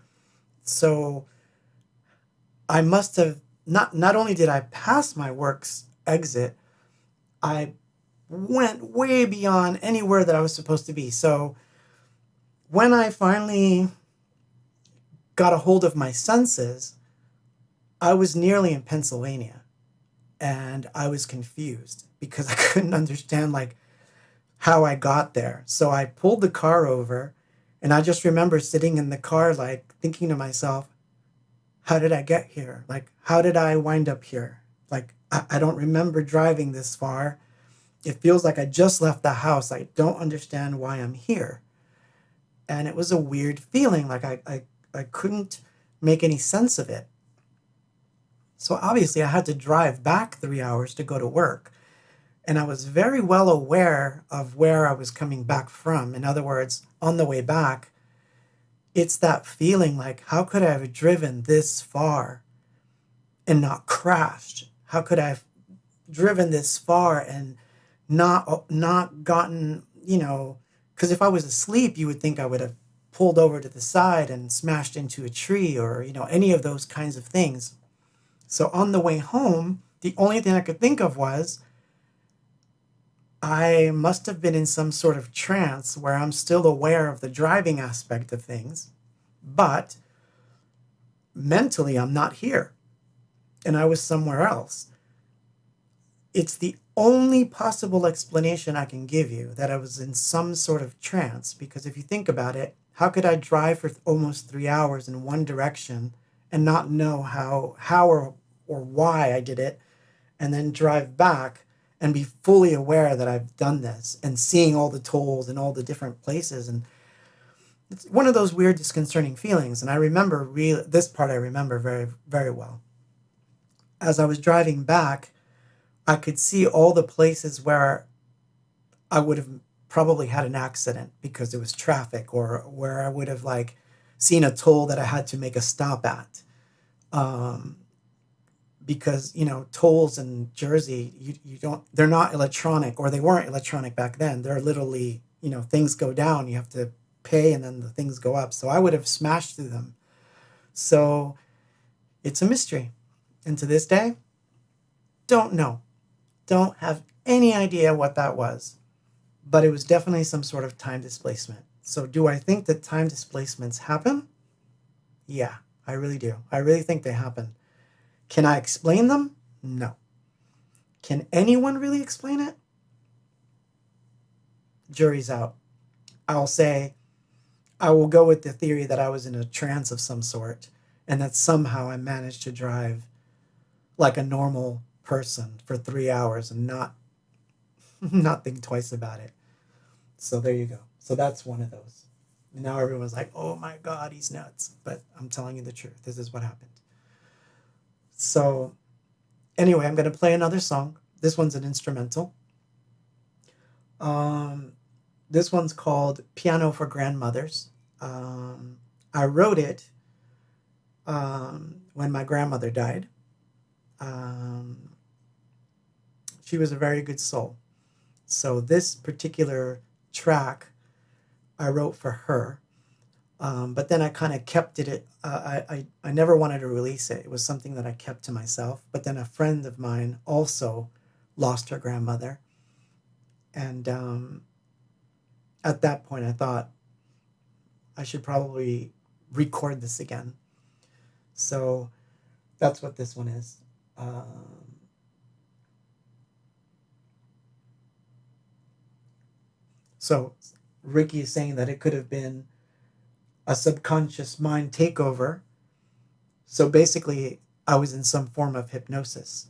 So I must have, not only did I pass my work's exit, I went way beyond anywhere that I was supposed to be. So when I finally got a hold of my senses, I was nearly in Pennsylvania, and I was confused because I couldn't understand like how I got there. So I pulled the car over, and I just remember sitting in the car like thinking to myself, how did I get here? Like, how did I wind up here? Like, I don't remember driving this far. It feels like I just left the house. I don't understand why I'm here. And it was a weird feeling, like I couldn't make any sense of it. So obviously I had to drive back 3 hours to go to work. And I was very well aware of where I was coming back from. In other words, on the way back, it's that feeling like, how could I have driven this far and not crashed? How could I have driven this far and not gotten, because if I was asleep, you would think I would have pulled over to the side and smashed into a tree or, any of those kinds of things. So on the way home, the only thing I could think of was I must have been in some sort of trance where I'm still aware of the driving aspect of things, but mentally I'm not here and I was somewhere else. It's the only possible explanation I can give you, that I was in some sort of trance, because if you think about it, how could I drive for almost 3 hours in one direction and not know how or why I did it, and then drive back and be fully aware that I've done this and seeing all the tolls and all the different places? And it's one of those weird, disconcerting feelings. And I remember this part I remember very, very well. As I was driving back, I could see all the places where I would have probably had an accident because there was traffic, or where I would have seen a toll that I had to make a stop at. Because, tolls in Jersey, they're not electronic, or they weren't electronic back then. They're literally, things go down, you have to pay, and then the things go up. So I would have smashed through them. So it's a mystery. And to this day, don't know. Don't have any idea what that was. But it was definitely some sort of time displacement. So do I think that time displacements happen? Yeah, I really do. I really think they happen. Can I explain them? No. Can anyone really explain it? Jury's out. I will go with the theory that I was in a trance of some sort, and that somehow I managed to drive like a normal person for 3 hours and not think twice about it. So there you go. So that's one of those. And now everyone's like, oh my God, he's nuts. But I'm telling you the truth. This is what happened. So anyway, I'm going to play another song. This one's an instrumental. This one's called Piano for Grandmothers. I wrote it when my grandmother died. She was a very good soul. So this particular track I wrote for her. But then I kind of kept it. I never wanted to release it. It was something that I kept to myself. But then a friend of mine also lost her grandmother. And at that point, I thought I should probably record this again. So that's what this one is. So Ricky is saying that it could have been a subconscious mind takeover. So basically, I was in some form of hypnosis.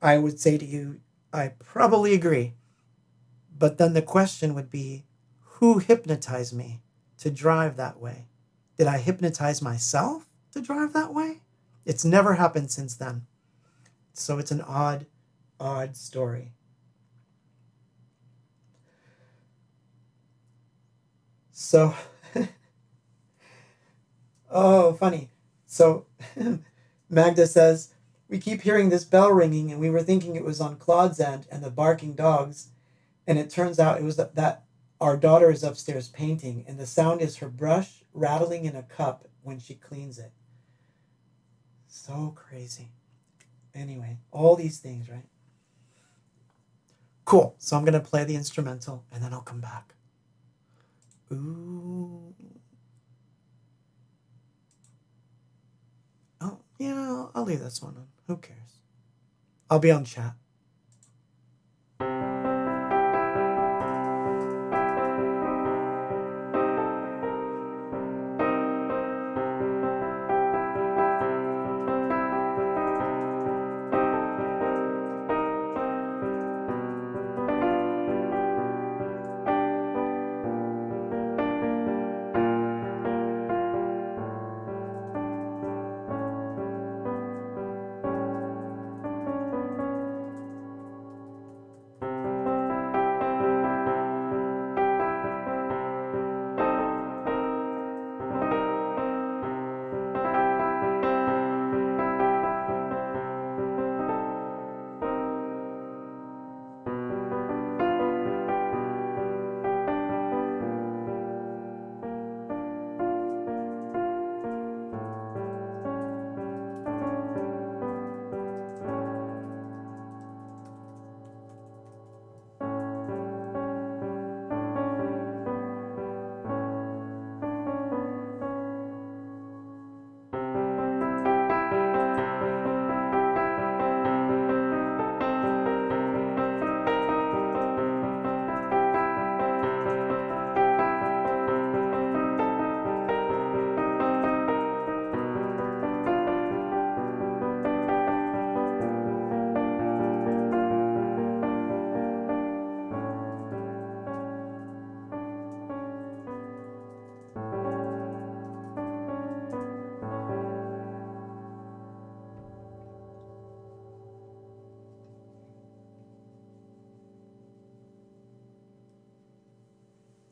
I would say to you, I probably agree. But then the question would be, who hypnotized me to drive that way? Did I hypnotize myself to drive that way? It's never happened since then. So it's an odd story. So, oh, funny. So Magda says, we keep hearing this bell ringing and we were thinking it was on Claude's end and the barking dogs. And it turns out it was that our daughter is upstairs painting and the sound is her brush rattling in a cup when she cleans it. So crazy. Anyway, all these things, right? Cool. So I'm going to play the instrumental and then I'll come back. Ooh. Oh, yeah, I'll leave this one on. Who cares? I'll be on chat.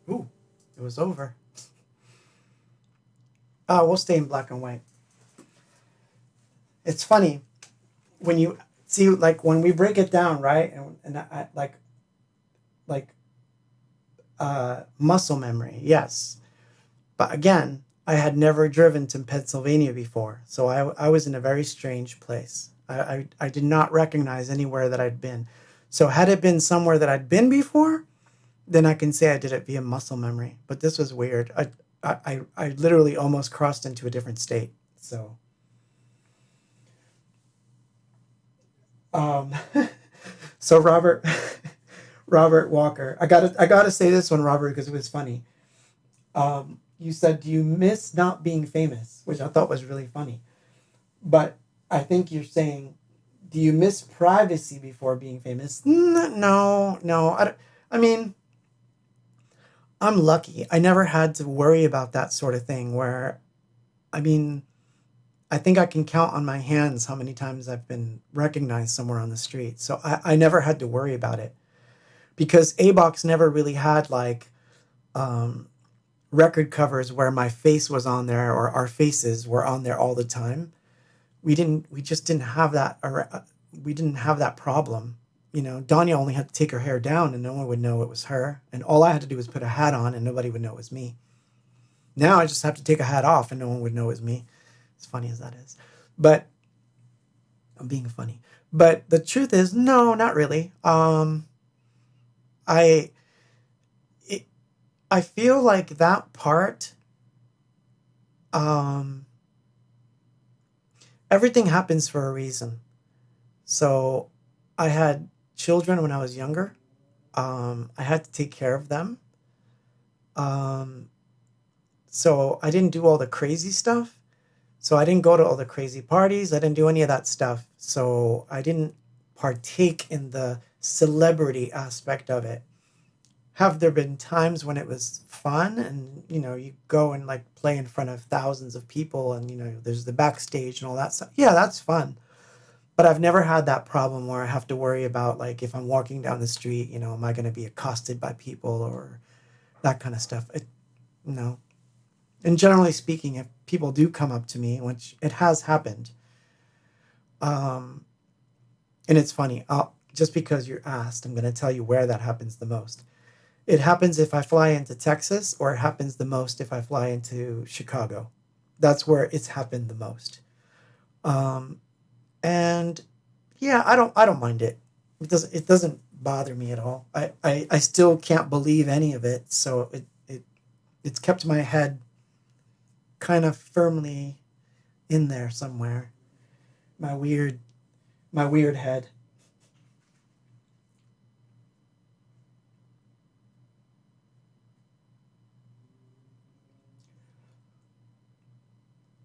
Ooh, it was over. We'll stay in black and white. It's funny when you see, like, when we break it down, right? And I muscle memory, yes. But again, I had never driven to Pennsylvania before, so I was in a very strange place. I did not recognize anywhere that I'd been. So had it been somewhere that I'd been before, then I can say I did it via muscle memory. But this was weird. I literally almost crossed into a different state. So, so Robert Walker, I gotta say this one, Robert, because it was funny. You said, do you miss not being famous? Which I thought was really funny. But I think you're saying, do you miss privacy before being famous? No. I mean, I'm lucky. I never had to worry about that sort of thing where, I mean, I think I can count on my hands how many times I've been recognized somewhere on the street. So I never had to worry about it because Abox never really had like record covers where my face was on there or our faces were on there all the time. We just didn't have that. We didn't have that problem. You know, Danya only had to take her hair down and no one would know it was her. And all I had to do was put a hat on and nobody would know it was me. Now I just have to take a hat off and no one would know it was me. As funny as that is. But I'm being funny. But the truth is, no, not really. I feel like that part, everything happens for a reason. So I had children when I was younger. I had to take care of them. So I didn't do all the crazy stuff. So I didn't go to all the crazy parties. I didn't do any of that stuff. So I didn't partake in the celebrity aspect of it. Have there been times when it was fun and, you know, you go and like play in front of thousands of people and, you know, there's the backstage and all that stuff. Yeah, that's fun. But I've never had that problem where I have to worry about, like, if I'm walking down the street, you know, am I going to be accosted by people or that kind of stuff? No. And generally speaking, if people do come up to me, which it has happened, and it's funny, just because you're asked, I'm going to tell you where that happens the most. It happens if I fly into Texas, or it happens the most if I fly into Chicago. That's where it's happened the most. And yeah, I don't mind it. It doesn't bother me at all. I still can't believe any of it, so it's kept my head kind of firmly in there somewhere. My weird head.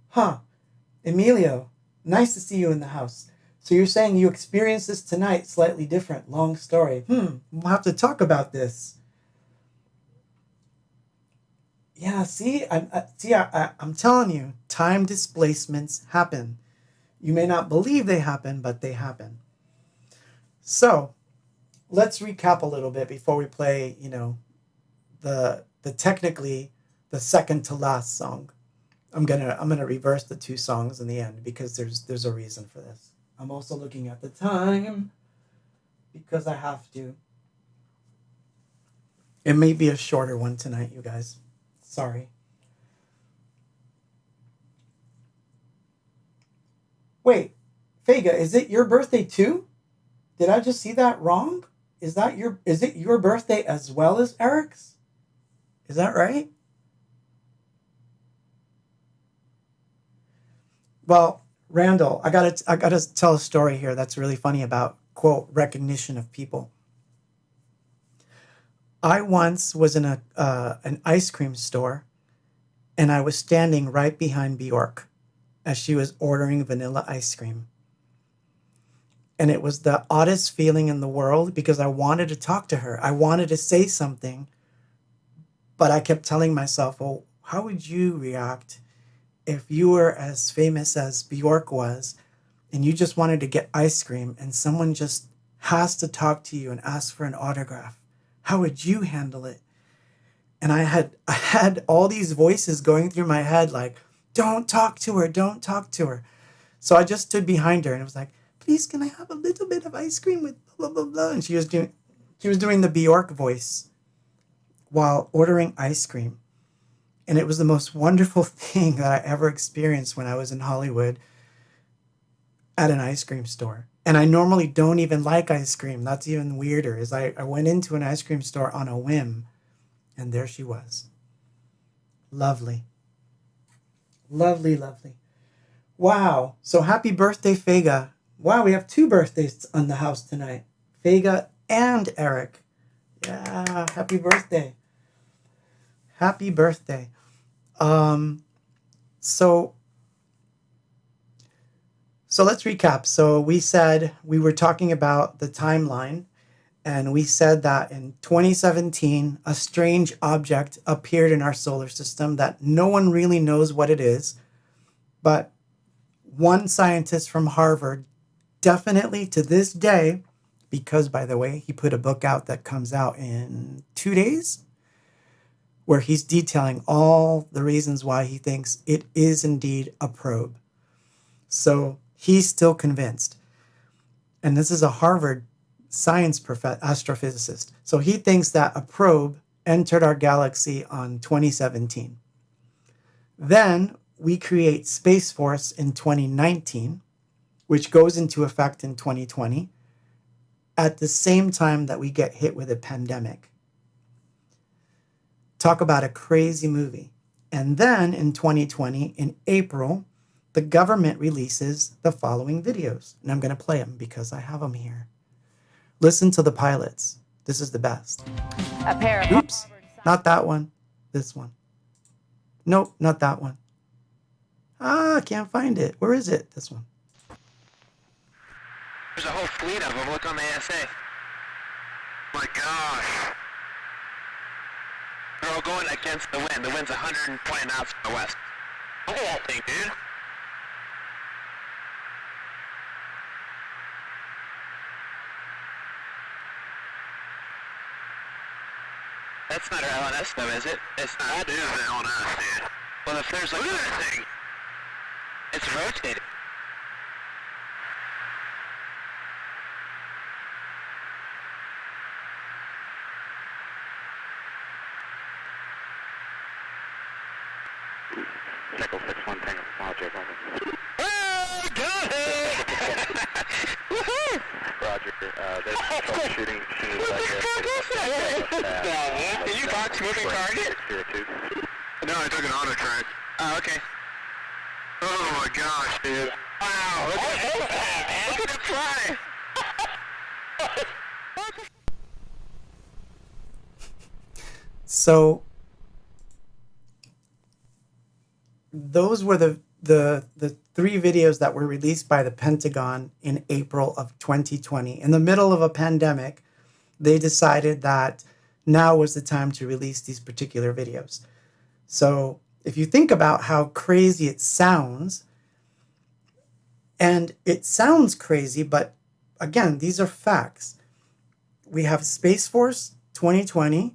Huh. Emilio, nice to see you in the house. So you're saying you experienced this tonight slightly different. Long story. We'll have to talk about this. Yeah, see, I'm telling you, time displacements happen. You may not believe they happen, but they happen. So let's recap a little bit before we play, you know, the technically the second to last song. I'm gonna reverse the two songs in the end because there's a reason for this. I'm also looking at the time because I have to. It may be a shorter one tonight, you guys. Sorry. Wait, Fega, is it your birthday too? Did I just see that wrong? Is it your birthday as well as Eric's? Is that right? Well, Randall, I gotta tell a story here that's really funny about, quote, recognition of people. I once was in an ice cream store, and I was standing right behind Bjork as she was ordering vanilla ice cream. And it was the oddest feeling in the world because I wanted to talk to her. I wanted to say something, but I kept telling myself, well, how would you react if you were as famous as Bjork was and you just wanted to get ice cream and someone just has to talk to you and ask for an autograph? How would you handle it? And I had all these voices going through my head like, don't talk to her, don't talk to her. So I just stood behind her and it was like, please, can I have a little bit of ice cream with blah, blah, blah. And she was doing the Bjork voice while ordering ice cream. And it was the most wonderful thing that I ever experienced when I was in Hollywood at an ice cream store. And I normally don't even like ice cream. That's even weirder, is I went into an ice cream store on a whim, and there she was. Lovely. Lovely, lovely. Wow. So happy birthday, Fega. Wow, we have two birthdays in the house tonight. Fega and Eric. Yeah, happy birthday. Happy birthday. So let's recap. So we said we were talking about the timeline, and we said that in 2017, a strange object appeared in our solar system that no one really knows what it is, but one scientist from Harvard definitely to this day, because by the way, he put a book out that comes out in 2 days, where he's detailing all the reasons why he thinks it is indeed a probe. So he's still convinced. And this is a Harvard science astrophysicist. So he thinks that a probe entered our galaxy on 2017. Then we create Space Force in 2019, which goes into effect in 2020, at the same time that we get hit with a pandemic. Talk about a crazy movie. And then in 2020, in April, the government releases the following videos. And I'm going to play them because I have them here. Listen to the pilots. This is the best. A pair of Oops, not that one. This one. Nope, not that one. I can't find it. Where is it? This one. There's a whole fleet of them. Look on the ASA. My gosh. They're all going against the wind. The wind's 120 knots from the west. Look at that thing, dude. That's not our LNS though, is it? It's not. That is the LNS, dude. Well, if there's like... Look at that thing! It's rotating. Echo 6-1 Tango, Roger, over. Oh, got it! Woohoo! Roger, there's troubleshooting as soon as I get... Did you box moving target? No, I took an auto track. Oh, okay. Oh my gosh, dude. Wow, look at that, man. Look at it fly! So those were the three videos that were released by the Pentagon in April of 2020. In the middle of a pandemic, they decided that now was the time to release these particular videos. So if you think about how crazy it sounds, and it sounds crazy, but again, these are facts. We have Space Force 2020,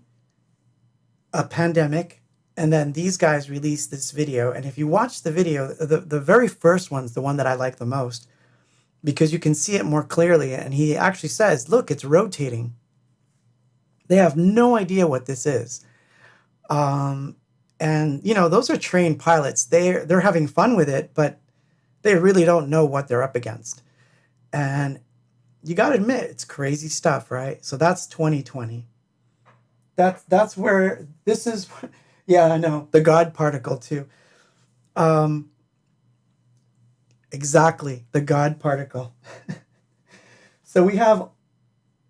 a pandemic, and then these guys released this video. And if you watch the video, the very first one's the one that I like the most because you can see it more clearly. And he actually says, look, it's rotating. They have no idea what this is. And, you know, those are trained pilots. They're having fun with it, but they really don't know what they're up against. And you got to admit, it's crazy stuff, right? So that's 2020. That's where this is. Yeah, I know. The God particle too. Exactly. The God particle. So we have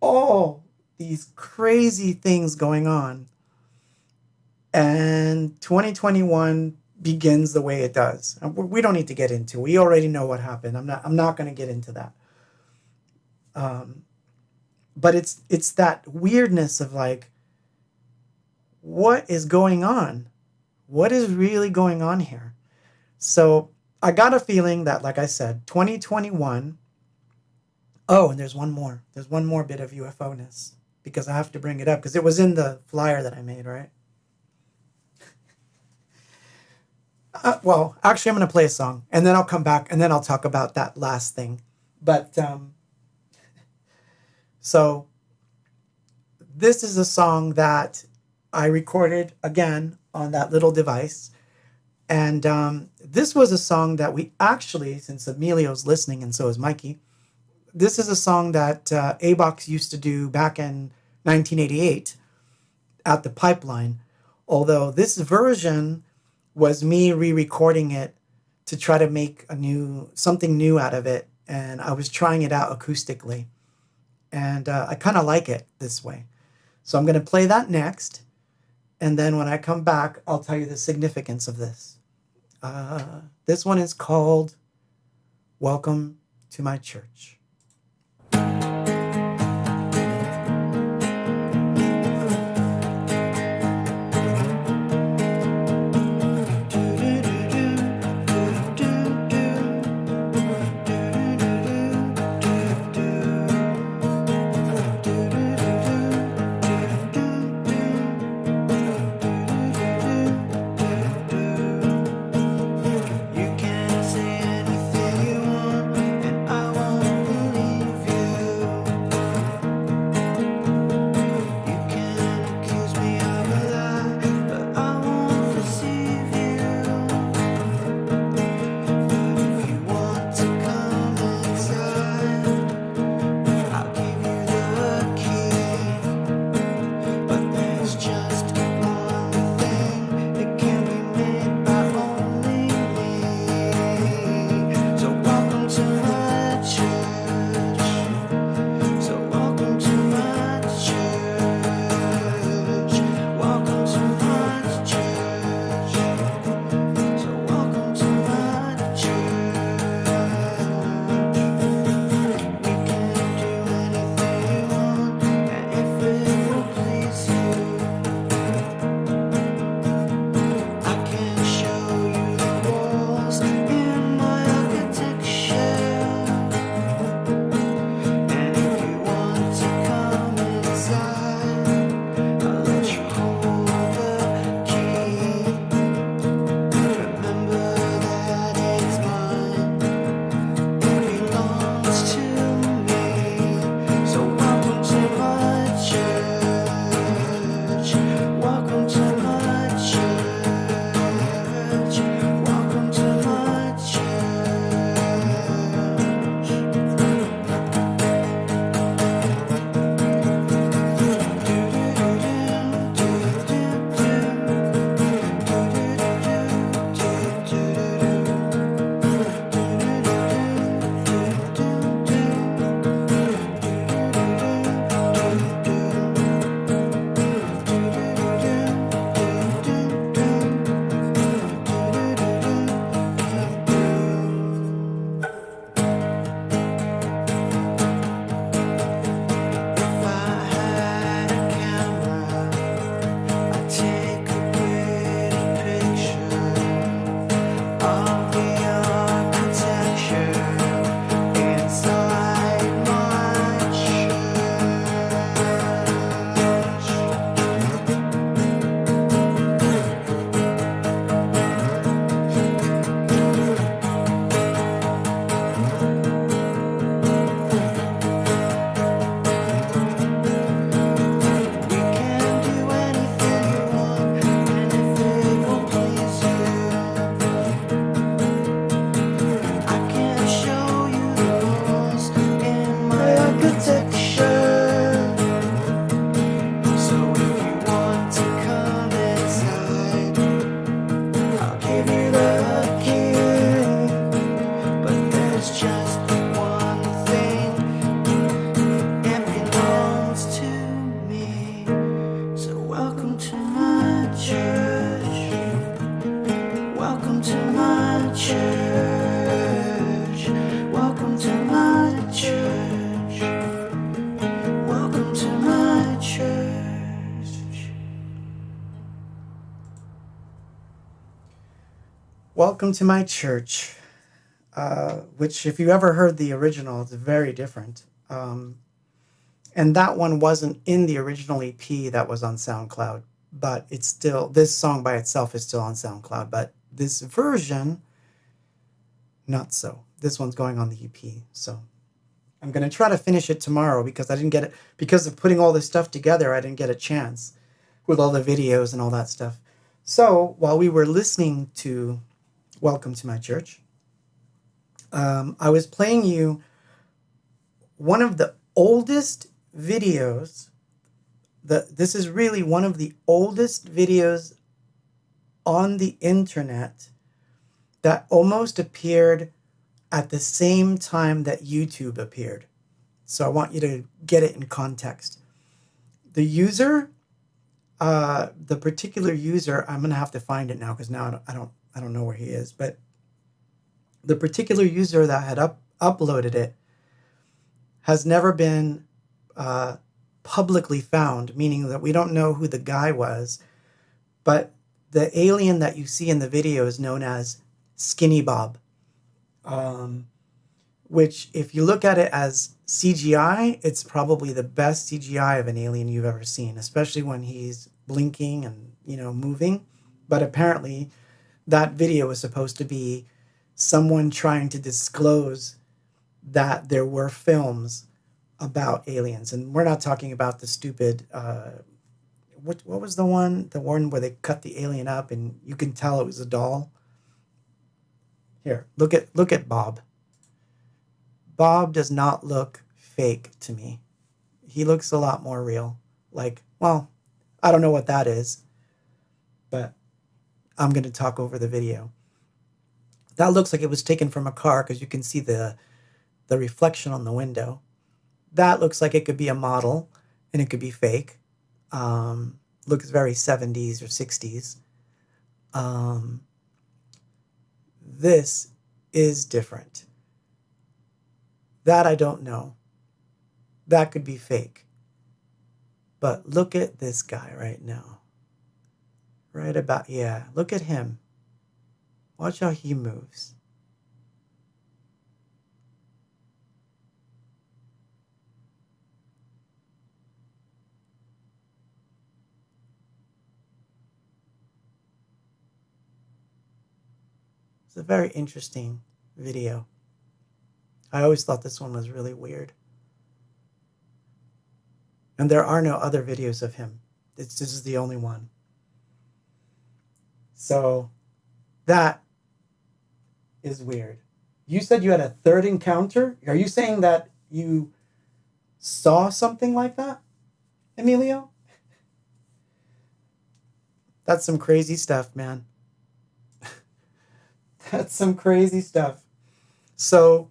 all these crazy things going on. And 2021 begins the way it does. We don't need to get into it. We already know what happened. I'm not going to get into that. But it's that weirdness of like, what is going on? What is really going on here? So I got a feeling that, like I said, 2021. Oh, and there's one more. There's one more bit of UFO-ness because I have to bring it up because it was in the flyer that I made, right? Well, actually, I'm going to play a song and then I'll come back and then I'll talk about that last thing. But so this is a song that I recorded again on that little device. And this was a song that we actually, since Emilio's listening and so is Mikey, this is a song that abox used to do back in 1988 at the Pipeline. Although this version was me re-recording it to try to make something new out of it. And I was trying it out acoustically. And I kind of like it this way. So I'm going to play that next. And then when I come back, I'll tell you the significance of this. This one is called Welcome to My Church. Welcome to My Church, which if you ever heard the original, it's very different. And that one wasn't in the original EP that was on SoundCloud, but it's still, this song by itself is still on SoundCloud, but this version, not so. This one's going on the EP, so I'm going to try to finish it tomorrow because I didn't get it, because of putting all this stuff together, I didn't get a chance with all the videos and all that stuff. So while we were listening to Welcome to My Church, I was playing you one of the oldest videos. This is really one of the oldest videos on the internet that almost appeared at the same time that YouTube appeared. So I want you to get it in context. The user, the particular user, I'm gonna have to find it now because now I don't know where he is, but the particular user that had uploaded it has never been publicly found, meaning that we don't know who the guy was, but the alien that you see in the video is known as Skinny Bob, which if you look at it as CGI, it's probably the best CGI of an alien you've ever seen, especially when he's blinking and, moving. But apparently that video was supposed to be someone trying to disclose that there were films about aliens. And we're not talking about the stupid, what was the one where they cut the alien up and you can tell it was a doll? Here, look at Bob. Bob does not look fake to me. He looks a lot more real. Like, well, I don't know what that is, but I'm going to talk over the video. That looks like it was taken from a car because you can see the reflection on the window. That looks like it could be a model and it could be fake. Looks very 70s or 60s. This is different. That I don't know. That could be fake. But look at this guy right now. Right about, yeah, look at him. Watch how he moves. It's a very interesting video. I always thought this one was really weird. And there are no other videos of him. This is the only one. So that is weird. You said you had a third encounter? Are you saying that you saw something like that, Emilio? That's some crazy stuff, man. That's some crazy stuff. So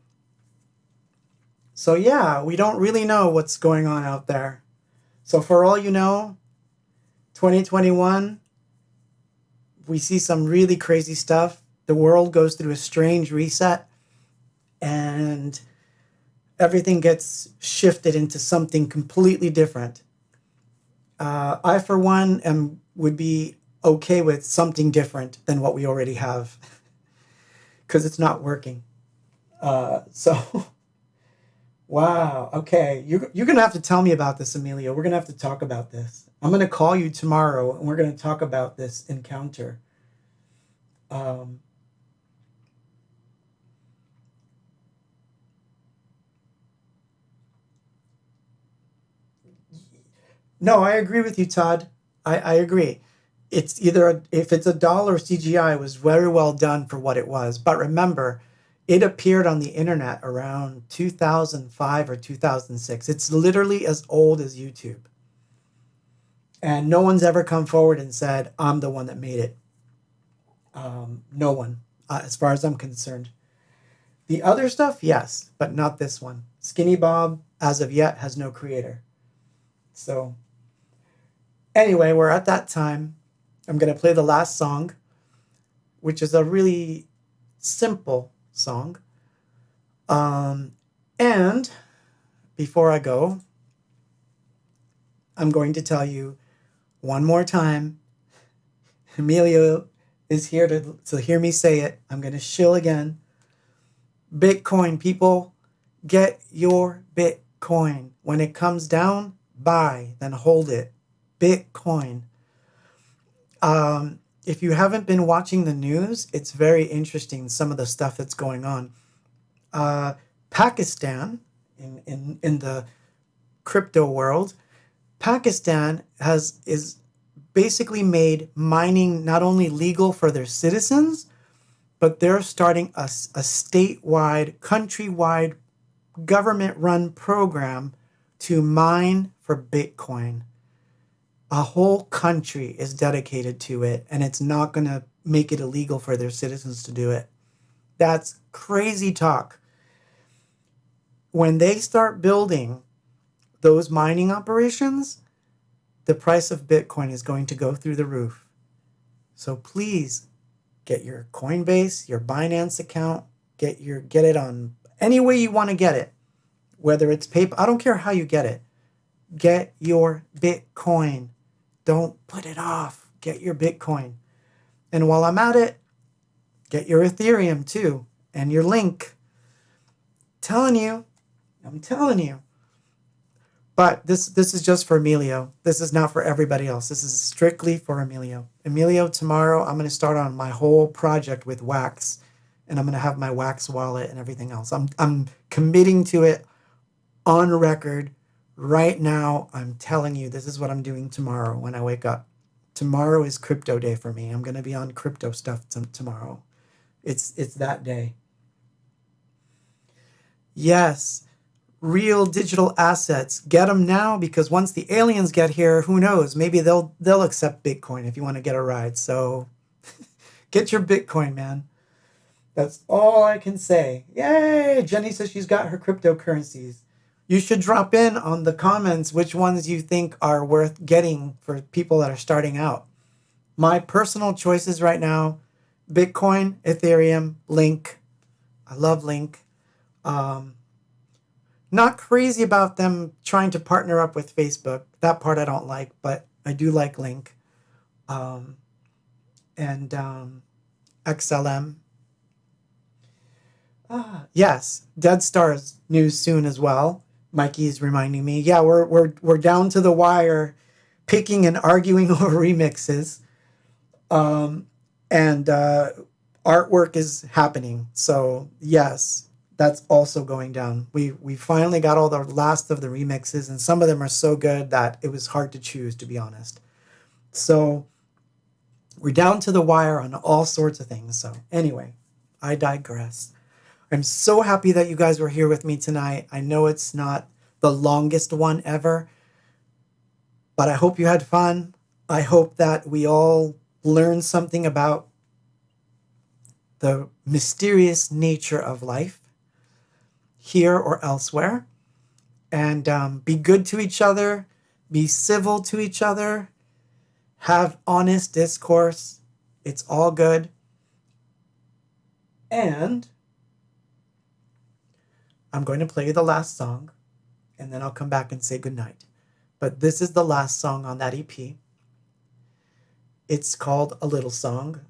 yeah, we don't really know what's going on out there. So for all you know, 2021, we see some really crazy stuff. The world goes through a strange reset and everything gets shifted into something completely different. I, for one, would be okay with something different than what we already have because it's not working. Wow. Okay. You're going to have to tell me about this, Emilio. We're going to have to talk about this. I'm going to call you tomorrow and we're going to talk about this encounter. No, I agree with you, Todd. I agree. It's either, if it's a doll or CGI, it was very well done for what it was. But remember, it appeared on the internet around 2005 or 2006. It's literally as old as YouTube. And no one's ever come forward and said, I'm the one that made it. No one, as far as I'm concerned. The other stuff, yes, but not this one. Skinny Bob, as of yet, has no creator. So, anyway, we're at that time. I'm going to play the last song, which is a really simple song. And before I go, I'm going to tell you one more time, Emilio is here to hear me say it. I'm going to shill again. Bitcoin, people, get your Bitcoin. When it comes down, buy, then hold it. Bitcoin. If you haven't been watching the news, it's very interesting, some of the stuff that's going on. Pakistan, in the crypto world, Pakistan is basically made mining not only legal for their citizens, but they're starting a statewide, countrywide, government-run program to mine for Bitcoin. A whole country is dedicated to it, and it's not going to make it illegal for their citizens to do it. That's crazy talk. When they start building those mining operations, the price of Bitcoin is going to go through the roof. So please get your Coinbase, your Binance account, get it on any way you want to get it. Whether it's PayPal, I don't care how you get it. Get your Bitcoin. Don't put it off. Get your Bitcoin. And while I'm at it, get your Ethereum too. And your Link. I'm telling you. But this is just for Emilio. This is not for everybody else. This is strictly for Emilio. Emilio, tomorrow I'm going to start on my whole project with Wax. And I'm going to have my Wax wallet and everything else. I'm committing to it on record. Right now, I'm telling you, this is what I'm doing tomorrow when I wake up. Tomorrow is crypto day for me. I'm going to be on crypto stuff tomorrow. It's that day. Yes, real digital assets. Get them now, because once the aliens get here, who knows? Maybe they'll accept Bitcoin if you want to get a ride. So get your Bitcoin, man. That's all I can say. Yay! Jenny says she's got her cryptocurrencies. You should drop in on the comments which ones you think are worth getting for people that are starting out. My personal choices right now, Bitcoin, Ethereum, Link. I love Link. Not crazy about them trying to partner up with Facebook. That part I don't like, but I do like Link. And XLM. Yes, Dead Stars news soon as well. Mikey's reminding me. Yeah, we're down to the wire, picking and arguing over remixes, and artwork is happening. So yes, that's also going down. We finally got all the last of the remixes, and some of them are so good that it was hard to choose, to be honest. So we're down to the wire on all sorts of things. So anyway, I digress. I'm so happy that you guys were here with me tonight. I know it's not the longest one ever, but I hope you had fun. I hope that we all learned something about the mysterious nature of life here or elsewhere. And be good to each other, be civil to each other, have honest discourse. It's all good. And I'm going to play the last song, and then I'll come back and say goodnight. But this is the last song on that EP. It's called A Little Song.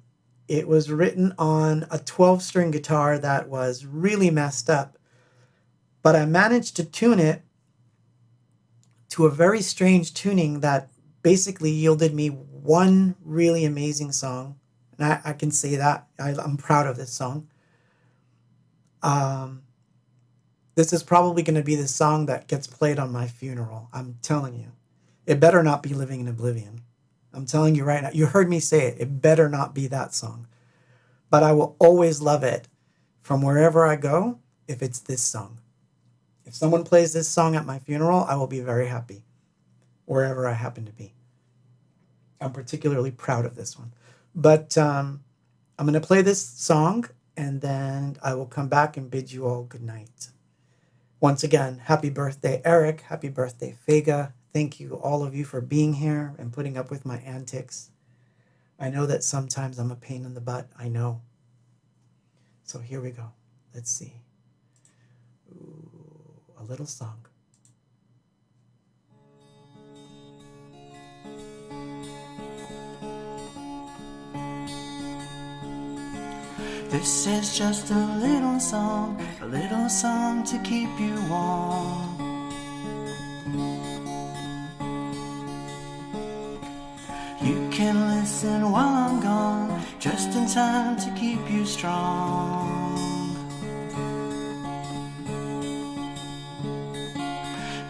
It was written on a 12-string guitar that was really messed up, but I managed to tune it to a very strange tuning that basically yielded me one really amazing song. And I can say that. I'm proud of this song. This is probably going to be the song that gets played on my funeral. I'm telling you. It better not be Living in Oblivion. I'm telling you right now. You heard me say it. It better not be that song. But I will always love it from wherever I go if it's this song. If someone plays this song at my funeral, I will be very happy wherever I happen to be. I'm particularly proud of this one. But I'm going to play this song, and then I will come back and bid you all good night. Once again, happy birthday, Eric. Happy birthday, Fega. Thank you, all of you, for being here and putting up with my antics. I know that sometimes I'm a pain in the butt. I know. So here we go. Let's see. Ooh, a little song. This is just a little song to keep you warm. You can listen while I'm gone, just in time to keep you strong.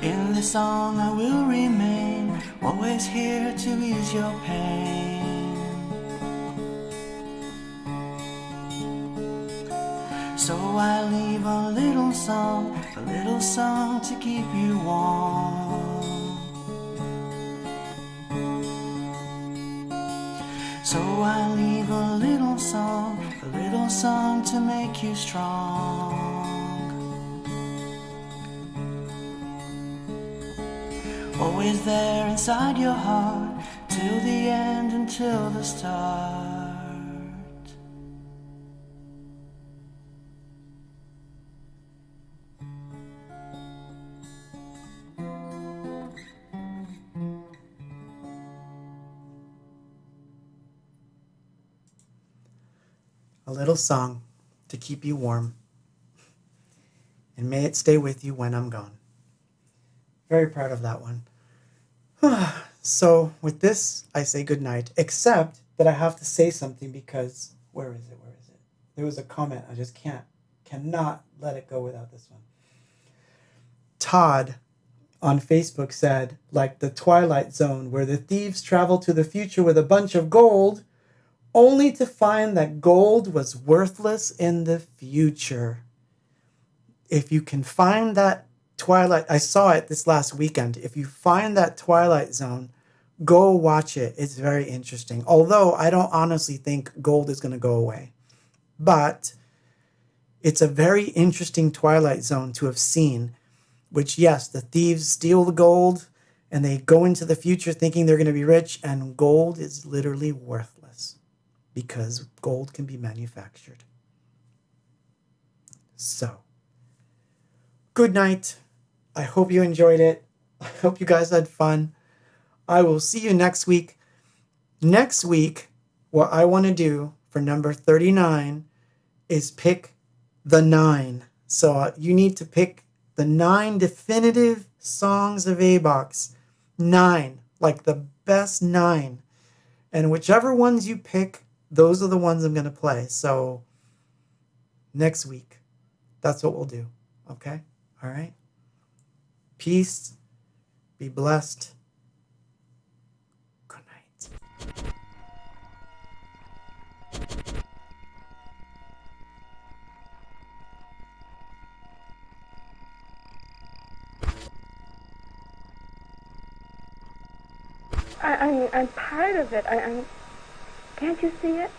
In this song I will remain, always here to ease your pain. So I leave a little song to keep you warm. So I leave a little song to make you strong. Always there inside your heart, till the end, until the start. A little song to keep you warm, and may it stay with you when I'm gone. Very proud of that one. So with this, I say goodnight, except that I have to say something because, where is it? There was a comment, I just cannot let it go without this one. Todd on Facebook said, like the Twilight Zone, where the thieves travel to the future with a bunch of gold, only to find that gold was worthless in the future. If you can find that Twilight, I saw it this last weekend. If you find that Twilight Zone, go watch it. It's very interesting. Although I don't honestly think gold is going to go away. But it's a very interesting Twilight Zone to have seen, which, yes, the thieves steal the gold and they go into the future thinking they're going to be rich, and gold is literally worthless because gold can be manufactured. So, good night. I hope you enjoyed it. I hope you guys had fun. I will see you next week. Next week, what I want to do for number 39 is pick the 9. So you need to pick the 9 definitive songs of Abox. 9, like the best 9. And whichever ones you pick, those are the ones I'm going to play. So next week, that's what we'll do. Okay? All right? Peace. Be blessed. Good night. I'm part of it. Can't you see it?